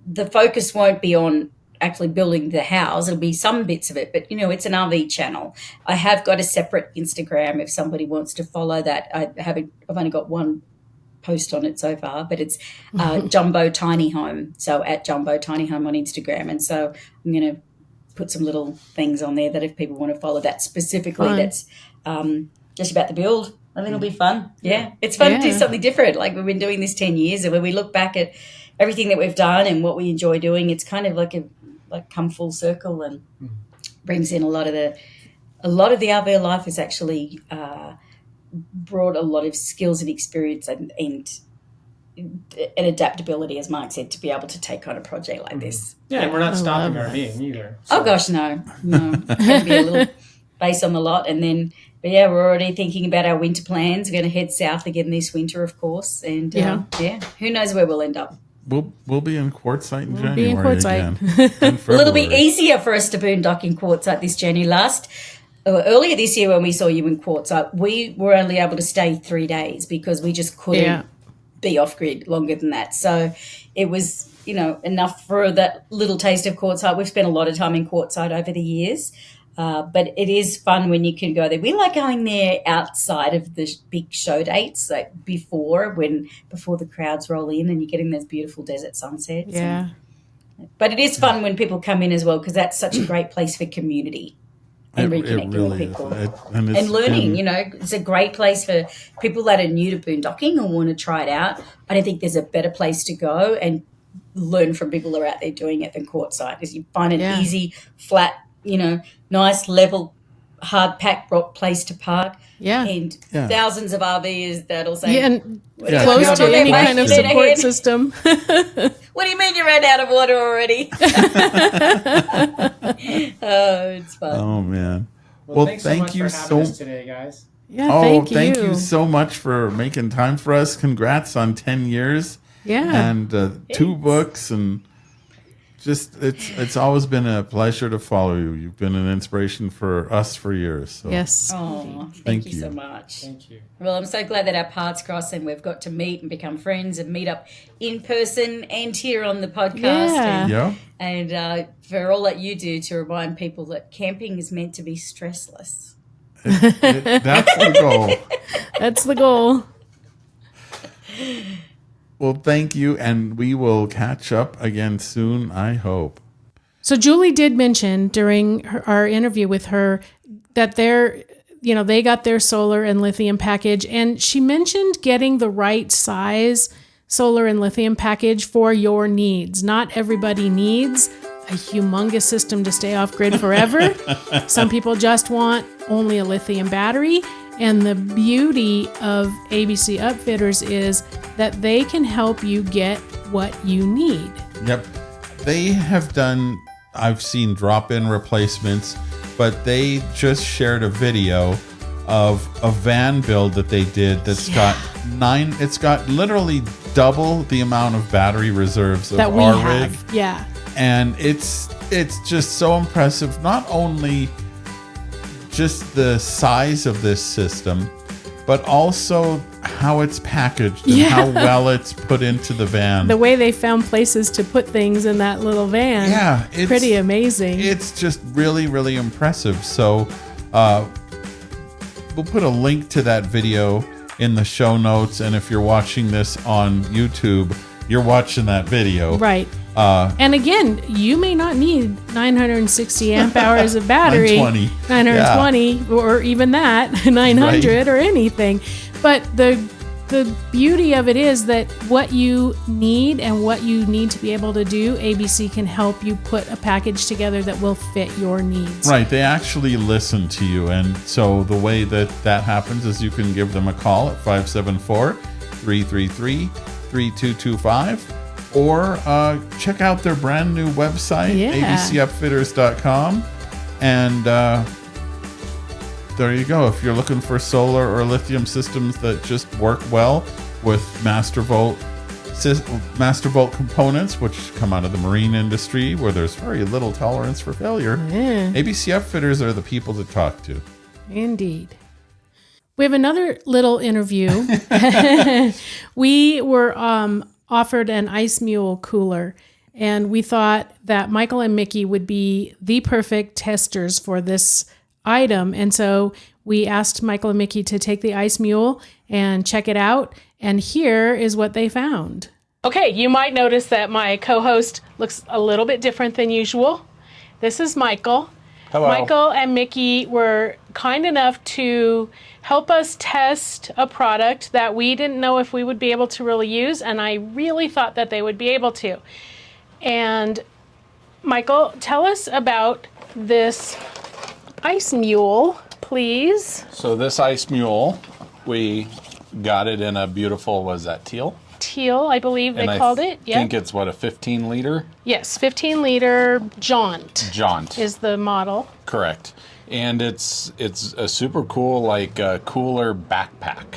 Speaker 7: the focus won't be on actually building the house. It'll be some bits of it, but it's an RV channel. I have got a separate Instagram if somebody wants to follow that. I've only got one post on it so far, but it's Jumbo Tiny Home. So at Jumbo Tiny Home on Instagram. And so I'm going to put some little things on there that if people want to follow that specifically, that's just about the build. I think it'll be fun. Yeah. It's fun to do something different. Like we've been doing this 10 years, and when we look back at everything that we've done and what we enjoy doing, it's kind of like come full circle and brings in a lot of the RVer life has actually brought a lot of skills and experience and adaptability, as Mark said, to be able to take on a project like this.
Speaker 6: Yeah, and we're not stopping RVing either.
Speaker 7: So. Oh gosh, no. It's going to be a little base on the lot, and then, but yeah, we're already thinking about our winter plans. We're going to head south again this winter, of course, and who knows where we'll end up.
Speaker 2: We'll be in Quartzsite in January again.
Speaker 7: A little bit easier for us to boondock in Quartzsite this January. Earlier this year when we saw you in Quartzsite, we were only able to stay 3 days because we just couldn't be off grid longer than that. So it was, enough for that little taste of Quartzsite. We've spent a lot of time in Quartzsite over the years, but it is fun when you can go there. We like going there outside of the big show dates, like before the crowds roll in and you're getting those beautiful desert sunsets.
Speaker 1: Yeah.
Speaker 7: But it is fun when people come in as well, because that's such a great place for community. And reconnecting with people and learning, it's a great place for people that are new to boondocking and want to try it out. I don't think there's a better place to go and learn from people that are out there doing it than Quartzsite, because you find an easy, flat, nice, level, hard-packed rock place to park. Yeah. And thousands of RVers that'll say...
Speaker 1: Yeah, and close to any kind of support system.
Speaker 7: What do you mean you ran out of water already? It's fun.
Speaker 2: Oh, man.
Speaker 6: Well, thank you so much for having us today, guys.
Speaker 1: Yeah,
Speaker 2: thank you so much for making time for us. Congrats on 10 years.
Speaker 1: Yeah.
Speaker 2: And 2 books, and just it's always been a pleasure to follow you. You've been an inspiration for us for years. So.
Speaker 1: Yes.
Speaker 7: Oh, thank you so much.
Speaker 6: Thank you.
Speaker 7: Well, I'm so glad that our paths cross and we've got to meet and become friends and meet up in person and here on the podcast.
Speaker 1: Yeah.
Speaker 7: And for all that you do to remind people that camping is meant to be stressless.
Speaker 2: That's the goal.
Speaker 1: That's the goal.
Speaker 2: Well, thank you, and we will catch up again soon, I hope.
Speaker 1: So Julie did mention during our interview with her that they got their solar and lithium package, and she mentioned getting the right size solar and lithium package for your needs. Not everybody needs a humongous system to stay off grid forever. Some people just want only a lithium battery. And the beauty of ABC Upfitters is that they can help you get what you need.
Speaker 2: Yep. They have done, I've seen drop-in replacements, but they just shared a video of a van build that they did that's got it's got literally double the amount of battery reserves of
Speaker 1: that we
Speaker 2: our
Speaker 1: have.
Speaker 2: rig.
Speaker 1: Yeah.
Speaker 2: And it's just so impressive, not only just the size of this system, but also how it's packaged and how well it's put into the van.
Speaker 1: The way they found places to put things in that little van.
Speaker 2: Yeah. It's
Speaker 1: pretty amazing.
Speaker 2: It's just really, really impressive. So we'll put a link to that video in the show notes. And if you're watching this on YouTube, you're watching that video.
Speaker 1: Right. And again, you may not need 960 amp hours of battery, 920 or even that, 900 or anything. But the beauty of it is that what you need and what you need to be able to do, ABC can help you put a package together that will fit your needs.
Speaker 2: Right. They actually listen to you. And so the way that happens is you can give them a call at 574-333-3225. Or check out their brand new website, abcupfitters.com. And there you go. If you're looking for solar or lithium systems that just work well with Master Volt components, which come out of the marine industry where there's very little tolerance for failure, ABC Upfitters are the people to talk to.
Speaker 1: Indeed. We have another little interview. We were offered an IceMule cooler, and we thought that Michael and Mickey would be the perfect testers for this item. And so we asked Michael and Mickey to take the IceMule and check it out. And here is what they found. Okay, you might notice that my co-host looks a little bit different than usual. This is Michael.
Speaker 5: Hello.
Speaker 1: Michael and Mickey were kind enough to help us test a product that we didn't know if we would be able to really use, and I really thought that they would be able to. And Michael, tell us about this IceMule, please.
Speaker 5: So this IceMule, we got it in a beautiful, was that teal?
Speaker 1: Teal, I believe they called it.
Speaker 5: I think it's what, a 15 liter?
Speaker 1: Yes, 15 liter Jaunt.
Speaker 5: Jaunt
Speaker 1: is the model.
Speaker 5: Correct. And it's a super cool, like cooler backpack.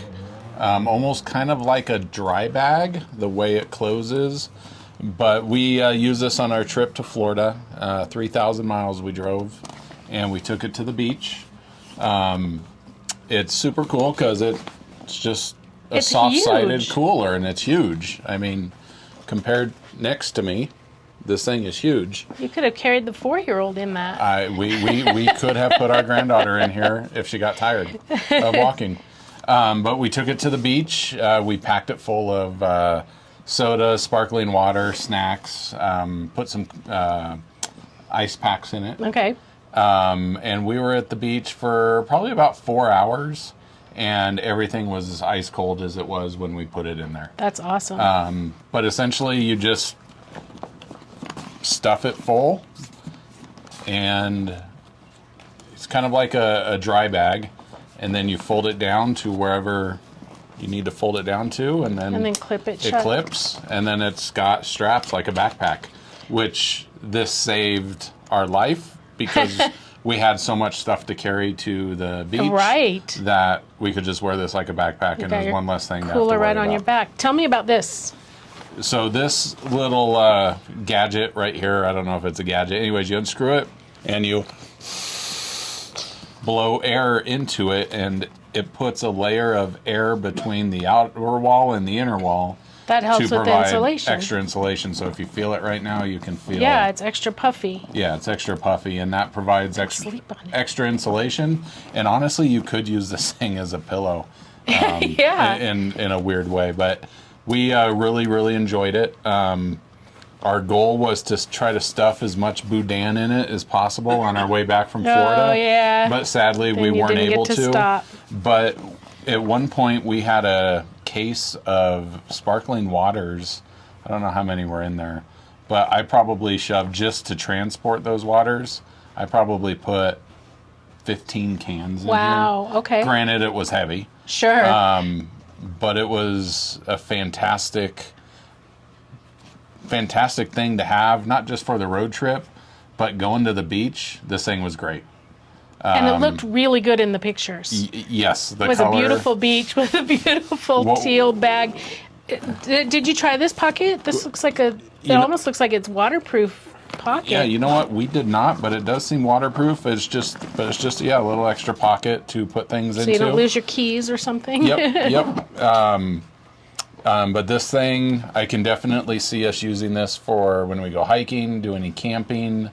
Speaker 5: Almost kind of like a dry bag, the way it closes. But we used this on our trip to Florida. 3,000 miles we drove, and we took it to the beach. It's super cool because it's just a soft-sided cooler, and it's huge. I mean, compared next to me, this thing is huge.
Speaker 1: You could have carried the 4-year-old in that.
Speaker 5: We could have put our granddaughter in here if she got tired of walking. But we took it to the beach. We packed it full of soda, sparkling water, snacks, put some ice packs in it.
Speaker 1: Okay.
Speaker 5: And we were at the beach for probably about 4 hours, and everything was as ice cold as it was when we put it in there.
Speaker 1: That's awesome.
Speaker 5: But essentially you just stuff it full, and it's kind of like a dry bag, and then you fold it down to wherever you need to fold it down to, and then
Speaker 1: clip it
Speaker 5: shut. It clips, and then it's got straps like a backpack, which this saved our life because we had so much stuff to carry to the beach that we could just wear this like a backpack, and it was one less thing to have to worry
Speaker 1: cooler right on
Speaker 5: about.
Speaker 1: your back. Tell me about this.
Speaker 5: So this little gadget right here, I don't know if it's a gadget. Anyways, you unscrew it and you blow air into it, and it puts a layer of air between the outer wall and the inner wall.
Speaker 1: That helps with the insulation.
Speaker 5: Extra insulation. So if you feel it right now, you can feel
Speaker 1: Yeah, it's extra puffy.
Speaker 5: Yeah, it's extra puffy, and that provides extra insulation. And honestly, you could use this thing as a pillow. In a weird way, but we really, really enjoyed it. Our goal was to try to stuff as much boudin in it as possible on our way back from Florida.
Speaker 1: Oh, yeah.
Speaker 5: But sadly, we weren't able to.
Speaker 1: Stop.
Speaker 5: But at one point, we had a case of sparkling waters. I don't know how many were in there, but I probably shoved, just to transport those waters, I probably put 15 cans in here.
Speaker 1: Wow, okay.
Speaker 5: Granted, it was heavy.
Speaker 1: Sure.
Speaker 5: But it was a fantastic thing to have, not just for the road trip, but going to the beach. This thing was great.
Speaker 1: And it looked really good in the pictures.
Speaker 5: Yes, the
Speaker 1: it was
Speaker 5: color.
Speaker 1: A beautiful beach with a beautiful teal bag. Did you try this pocket? This looks like it almost looks like it's waterproof pocket.
Speaker 5: Yeah, you know what? We did not, but it does seem waterproof. It's just a little extra pocket to put things into.
Speaker 1: So you don't lose your keys or something?
Speaker 5: Yep. But this thing, I can definitely see us using this for when we go hiking, do any camping,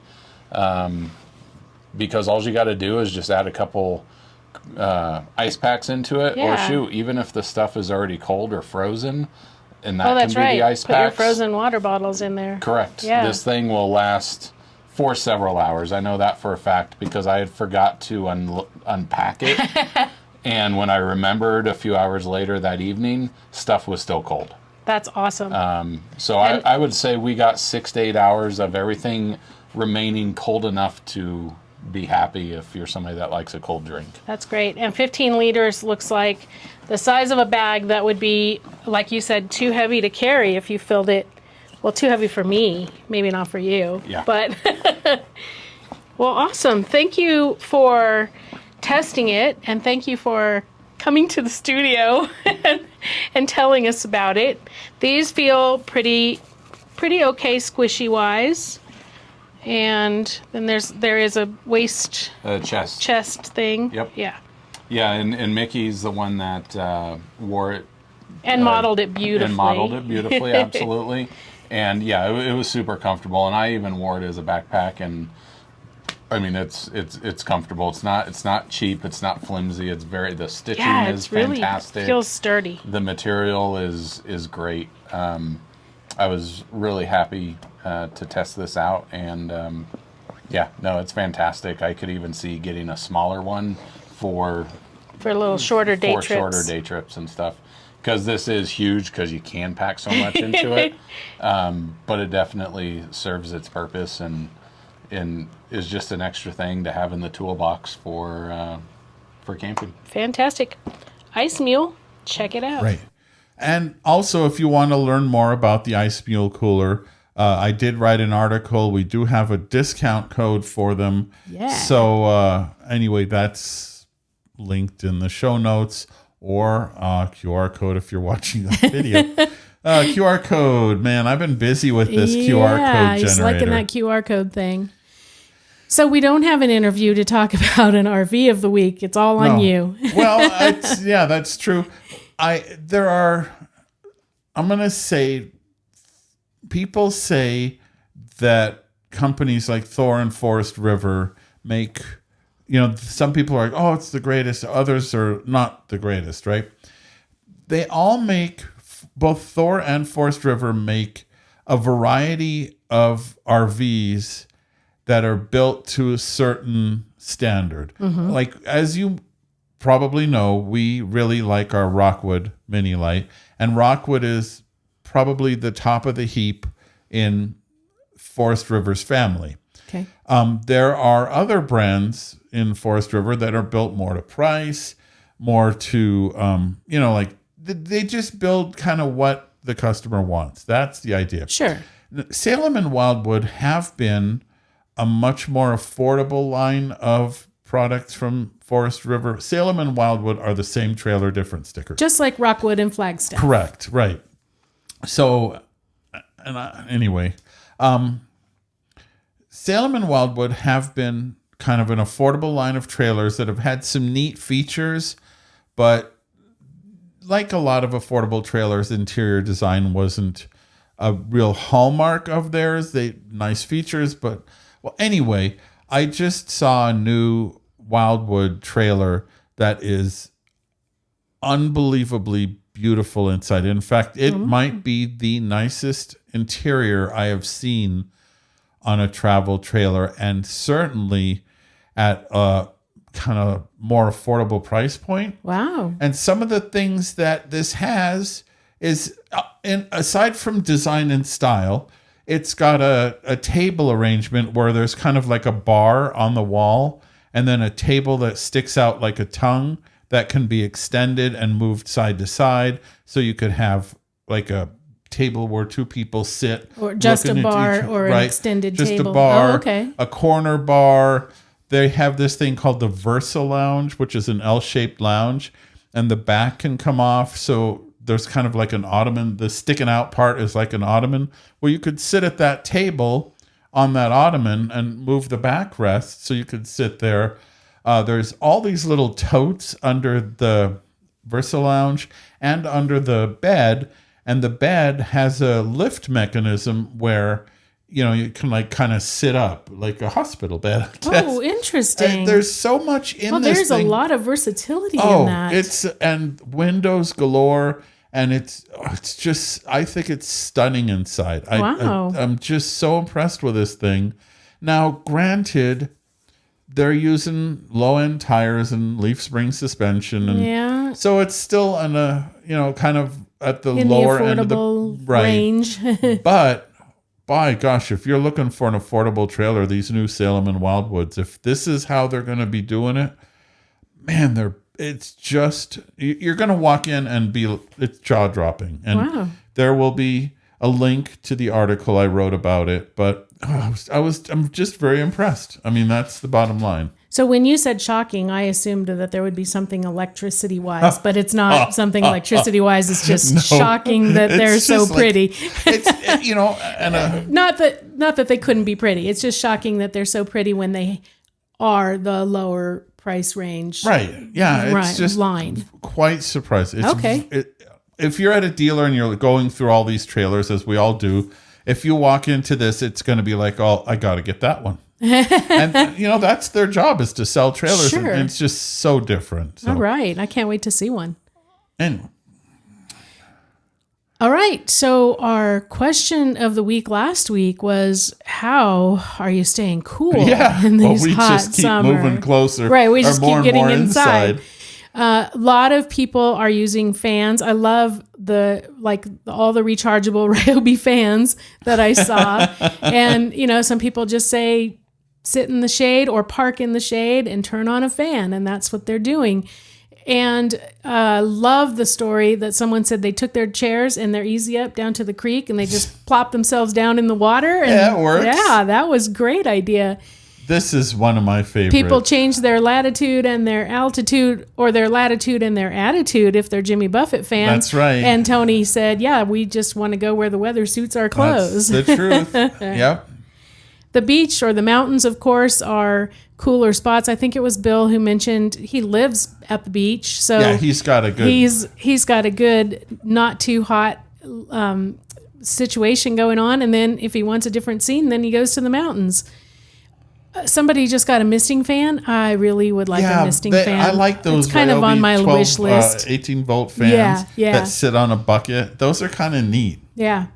Speaker 5: because all you got to do is just add a couple ice packs into it, or shoot, even if the stuff is already cold or frozen, and that can be the ice
Speaker 1: packs. Put your frozen water bottles in there.
Speaker 5: Correct.
Speaker 1: Yeah.
Speaker 5: This thing will last for several hours. I know that for a fact because I had forgot to unpack it. And when I remembered a few hours later that evening, stuff was still cold.
Speaker 1: That's awesome.
Speaker 5: So I would say we got 6 to 8 hours of everything remaining cold enough to be happy if you're somebody that likes a cold drink.
Speaker 1: That's great. And 15 liters looks like the size of a bag that would be, like you said, too heavy to carry if you filled it. Well, too heavy for me, maybe not for you.
Speaker 5: Yeah.
Speaker 1: But, well, awesome. Thank you for testing it, and thank you for coming to the studio and telling us about it. These feel pretty okay squishy-wise. And then there is a waist chest thing.
Speaker 5: Yep.
Speaker 1: Yeah.
Speaker 5: Yeah, and Mickey's the one that wore it
Speaker 1: and modeled it beautifully.
Speaker 5: Absolutely. And yeah, it was super comfortable, and I even wore it as a backpack. And I mean, it's comfortable. It's not cheap. It's not flimsy. The stitching is fantastic.
Speaker 1: Really feels sturdy.
Speaker 5: The material is great. I was really happy to test this out, and it's fantastic. I could even see getting a smaller one for
Speaker 1: a little shorter day trips.
Speaker 5: For shorter day trips and stuff, because this is huge because you can pack so much into it. But it definitely serves its purpose and is just an extra thing to have in the toolbox for camping.
Speaker 1: Fantastic. IceMule, check it out.
Speaker 2: Right. And also, if you want to learn more about the IceMule cooler, I did write an article. We do have a discount code for them.
Speaker 1: Yeah.
Speaker 2: So anyway, that's linked in the show notes, or QR code if you're watching the video. QR code, man, I've been busy with this QR code generator.
Speaker 1: He's liking that QR code thing. So we don't have an interview to talk about an RV of the week. It's all on you.
Speaker 2: Well, that's true. I'm going to say, people say that companies like Thor and Forest River make, some people are like, oh, it's the greatest. Others are not the greatest, right? They all make, both Thor and Forest River make a variety of RVs that are built to a certain standard. Mm-hmm. Like, as you probably know, we really like our Rockwood Mini Lite, and Rockwood is probably the top of the heap in Forest River's family.
Speaker 1: Okay.
Speaker 2: There are other brands in Forest River that are built more to price, more to, they just build kind of what the customer wants. That's the idea.
Speaker 1: Sure.
Speaker 2: Salem and Wildwood have been a much more affordable line of products from Forest River. Salem and Wildwood are the same trailer, different stickers.
Speaker 1: Just like Rockwood and Flagstaff.
Speaker 2: Correct, right. So, anyway, Salem and Wildwood have been kind of an affordable line of trailers that have had some neat features, but like a lot of affordable trailers, interior design wasn't a real hallmark of theirs. Nice features, but well, anyway, I just saw a new Wildwood trailer that is unbelievably beautiful inside. In fact, it might be the nicest interior I have seen on a travel trailer, and certainly at a kind of more affordable price point.
Speaker 1: Wow.
Speaker 2: And some of the things that this has is, aside from design and style, it's got a table arrangement where there's kind of like a bar on the wall and then a table that sticks out like a tongue that can be extended and moved side to side. So you could have like a table where two people sit.
Speaker 1: Or just a bar or an extended
Speaker 2: just
Speaker 1: table.
Speaker 2: Just a bar,
Speaker 1: oh, okay.
Speaker 2: A corner bar, they have this thing called the Versa Lounge, which is an L-shaped lounge, and the back can come off. So there's kind of like an ottoman. The sticking out part is like an ottoman where you could sit at that table on that ottoman and move the backrest so you could sit there. There's all these little totes under the Versa Lounge and under the bed, and the bed has a lift mechanism where you can like kind of sit up like a hospital bed.
Speaker 1: Oh, interesting.
Speaker 2: There's so much in this
Speaker 1: there's
Speaker 2: thing.
Speaker 1: A lot of versatility in that.
Speaker 2: And windows galore, and it's just, I think it's stunning inside.
Speaker 1: Wow.
Speaker 2: I'm just so impressed with this thing. Now, granted, they're using low-end tires and leaf spring suspension, and so it's still on a kind of at the lower end of the
Speaker 1: range.
Speaker 2: But by gosh, if you're looking for an affordable trailer, these new Salem and Wildwoods, if this is how they're going to be doing it, man, it's just, you're going to walk in and it's jaw-dropping. And there will be a link to the article I wrote about it, but I'm just very impressed. I mean, that's the bottom line.
Speaker 1: So when you said shocking, I assumed that there would be something electricity-wise, but it's not something electricity-wise. It's just shocking that they're so pretty. Not that they couldn't be pretty. It's just shocking that they're so pretty when they are the lower price range.
Speaker 2: Right. Yeah. It's just
Speaker 1: line.
Speaker 2: Quite surprising.
Speaker 1: Okay.
Speaker 2: If you're at a dealer and you're going through all these trailers, as we all do, if you walk into this, it's going to be like, oh, I got to get that one. And that's their job, is to sell trailers.
Speaker 1: Sure.
Speaker 2: And it's just so different. So.
Speaker 1: All right. I can't wait to see one.
Speaker 2: Anyway.
Speaker 1: All right. So our question of the week last week was, how are you staying cool in these
Speaker 2: we
Speaker 1: hot
Speaker 2: just keep
Speaker 1: summer?
Speaker 2: moving closer.
Speaker 1: Right. We just keep getting
Speaker 2: inside.
Speaker 1: A lot of people are using fans. I love all the rechargeable Ryobi fans that I saw. And, some people just say, sit in the shade or park in the shade and turn on a fan. And that's what they're doing. And love the story that someone said they took their chairs and their Easy Up down to the creek and they just plopped themselves down in the water. And
Speaker 2: it works.
Speaker 1: Yeah, that was a great idea.
Speaker 2: This is one of my favorites.
Speaker 1: People change their latitude and their altitude, or their latitude and their attitude if they're Jimmy Buffett fans.
Speaker 2: That's right.
Speaker 1: And Tony said, yeah, we just want to go where the weather suits our clothes.
Speaker 2: That's the truth. Yep.
Speaker 1: The beach or the mountains, of course, are cooler spots. I think it was Bill who mentioned he lives at the beach. So
Speaker 2: yeah, he's got a
Speaker 1: good not too hot situation going on. And then if he wants a different scene, then he goes to the mountains. Somebody just got a misting fan. I really would like a misting fan.
Speaker 2: I like those.
Speaker 1: It's kind of on my
Speaker 2: 12,
Speaker 1: wish list.
Speaker 2: 18-volt fans
Speaker 1: that
Speaker 2: sit on a bucket. Those are kind of neat.
Speaker 1: Yeah.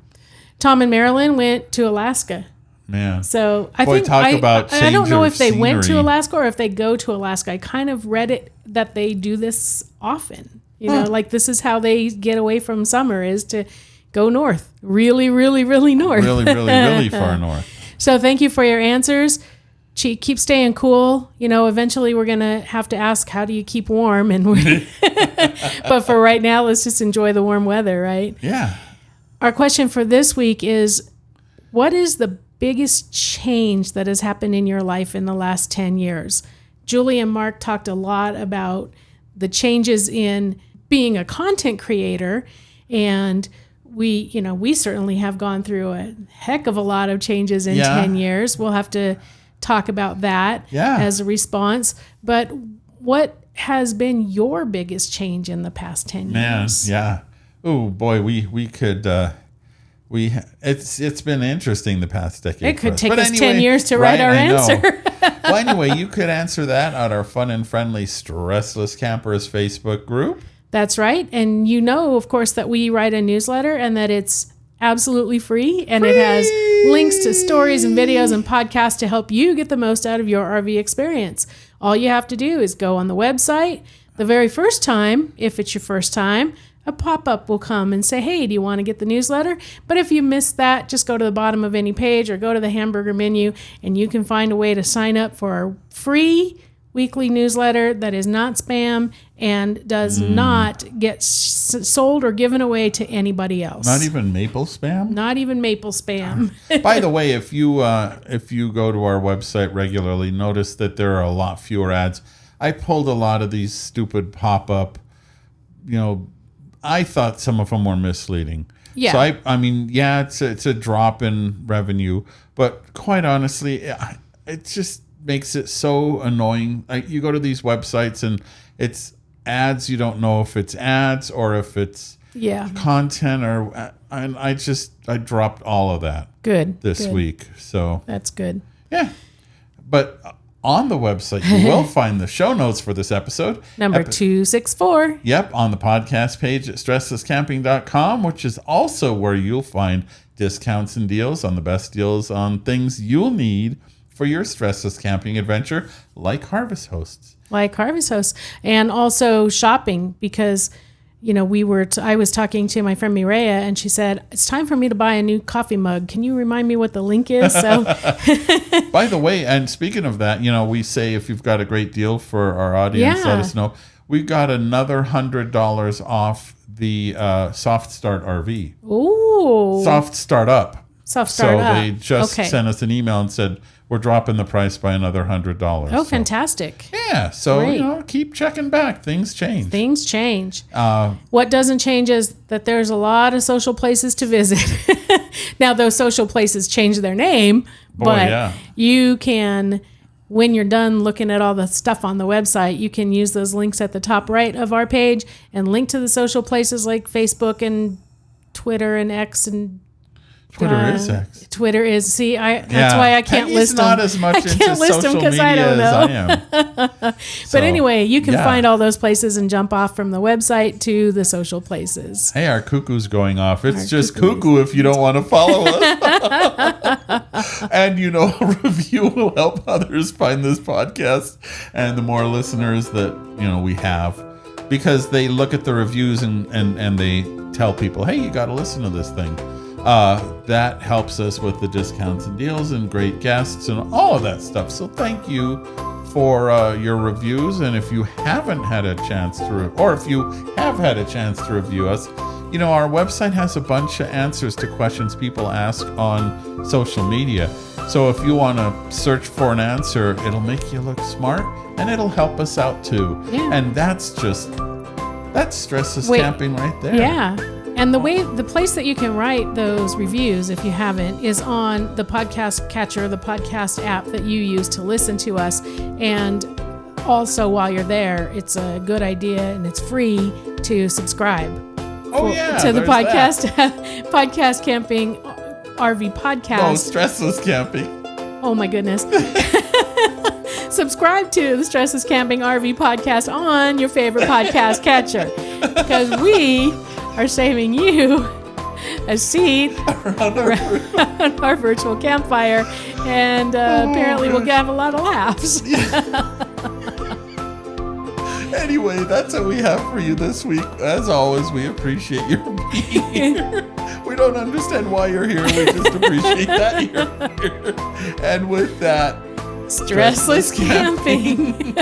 Speaker 1: Tom and Marilyn went to Alaska.
Speaker 2: Man.
Speaker 1: So I don't know if they went to Alaska or if they go to Alaska. I kind of read it that they do this often. Like this is how they get away from summer, is to go north. Really, really, really north.
Speaker 2: Really, really, really far north.
Speaker 1: So thank you for your answers. Keep staying cool. Eventually we're going to have to ask, how do you keep warm? But for right now, let's just enjoy the warm weather, right?
Speaker 2: Yeah.
Speaker 1: Our question for this week is, what is the biggest change that has happened in your life in the last 10 years? Julie and Mark talked a lot about the changes in being a content creator, and we certainly have gone through a heck of a lot of changes in 10 years. We'll have to talk about that as a response. But what has been your biggest change in the past 10 years?
Speaker 2: Yeah. Oh boy, we could it's been interesting the past decade.
Speaker 1: It could take us 10 years to write our answer.
Speaker 2: Well, anyway, you could answer that on our fun and friendly Stressless Campers Facebook group.
Speaker 1: That's right. And of course, that we write a newsletter and that it's absolutely free. And it has links to stories and videos and podcasts to help you get the most out of your RV experience. All you have to do is go on the website. The very first time, if it's your first time, a pop-up will come and say, hey, do you want to get the newsletter? But if you missed that, just go to the bottom of any page or go to the hamburger menu and you can find a way to sign up for our free weekly newsletter that is not spam and does not get sold or given away to anybody else.
Speaker 2: Not even maple spam?
Speaker 1: Not even maple spam.
Speaker 2: By the way, if you go to our website regularly, notice that there are a lot fewer ads. I pulled a lot of these stupid pop-up, I thought some of them were misleading.
Speaker 1: Yeah.
Speaker 2: So I mean, it's a drop in revenue, but quite honestly, it just makes it so annoying. Like, you go to these websites and it's ads. You don't know if it's ads or if it's content and I dropped all of that.
Speaker 1: Good.
Speaker 2: This week. So
Speaker 1: that's good.
Speaker 2: Yeah. But on the website, you will find the show notes for this episode.
Speaker 1: Number 264.
Speaker 2: Yep, on the podcast page at StressLessCamping.com, which is also where you'll find discounts and deals on the best deals on things you'll need for your stressless camping adventure, like Harvest Hosts.
Speaker 1: And also shopping, because I was talking to my friend Mireya, and she said, it's time for me to buy a new coffee mug. Can you remind me what the link is? So,
Speaker 2: by the way, and speaking of that, we say if you've got a great deal for our audience, let us know. We got another $100 off the Soft Start RV.
Speaker 1: Ooh.
Speaker 2: Soft Startup.
Speaker 1: So they
Speaker 2: just sent us an email and said, we're dropping the price by another $100.
Speaker 1: Oh, fantastic.
Speaker 2: Yeah. So, keep checking back. Things change.
Speaker 1: What doesn't change is that there's a lot of social places to visit. Now, those social places change their name, but you can, when you're done looking at all the stuff on the website, you can use those links at the top right of our page and link to the social places like Facebook and Twitter and X and
Speaker 2: Twitter is X.
Speaker 1: Twitter is. See, that's why I can't list them.
Speaker 2: Not as much into social media
Speaker 1: I don't know.
Speaker 2: as I am.
Speaker 1: But anyway, you can find all those places and jump off from the website to the social places.
Speaker 2: Hey, our cuckoo's going off. It's just cuckoo if you don't want to follow us. And a review will help others find this podcast, and the more listeners that we have, because they look at the reviews and they tell people, hey, you got to listen to this thing. That helps us with the discounts and deals and great guests and all of that stuff. So thank you for your reviews. And if you haven't had a chance to, or if you have had a chance to review us, our website has a bunch of answers to questions people ask on social media. So if you want to search for an answer, it'll make you look smart and it'll help us out too. Yeah. And that's stressless camping right there.
Speaker 1: Yeah. And the place that you can write those reviews, if you haven't, is on the podcast catcher, the podcast app that you use to listen to us. And also, while you're there, it's a good idea and it's free to subscribe to the podcast podcast camping RV podcast.
Speaker 2: Oh, stressless camping.
Speaker 1: Oh my goodness. Subscribe to the StressLess Camping RV podcast on your favorite podcast catcher, because we are saving you a seat around our virtual campfire, and apparently we'll have a lot of laughs.
Speaker 2: Anyway, that's what we have for you this week. As always, we appreciate your being here. We don't understand why you're here. We just appreciate that you're here. And with that,
Speaker 1: stressless camping.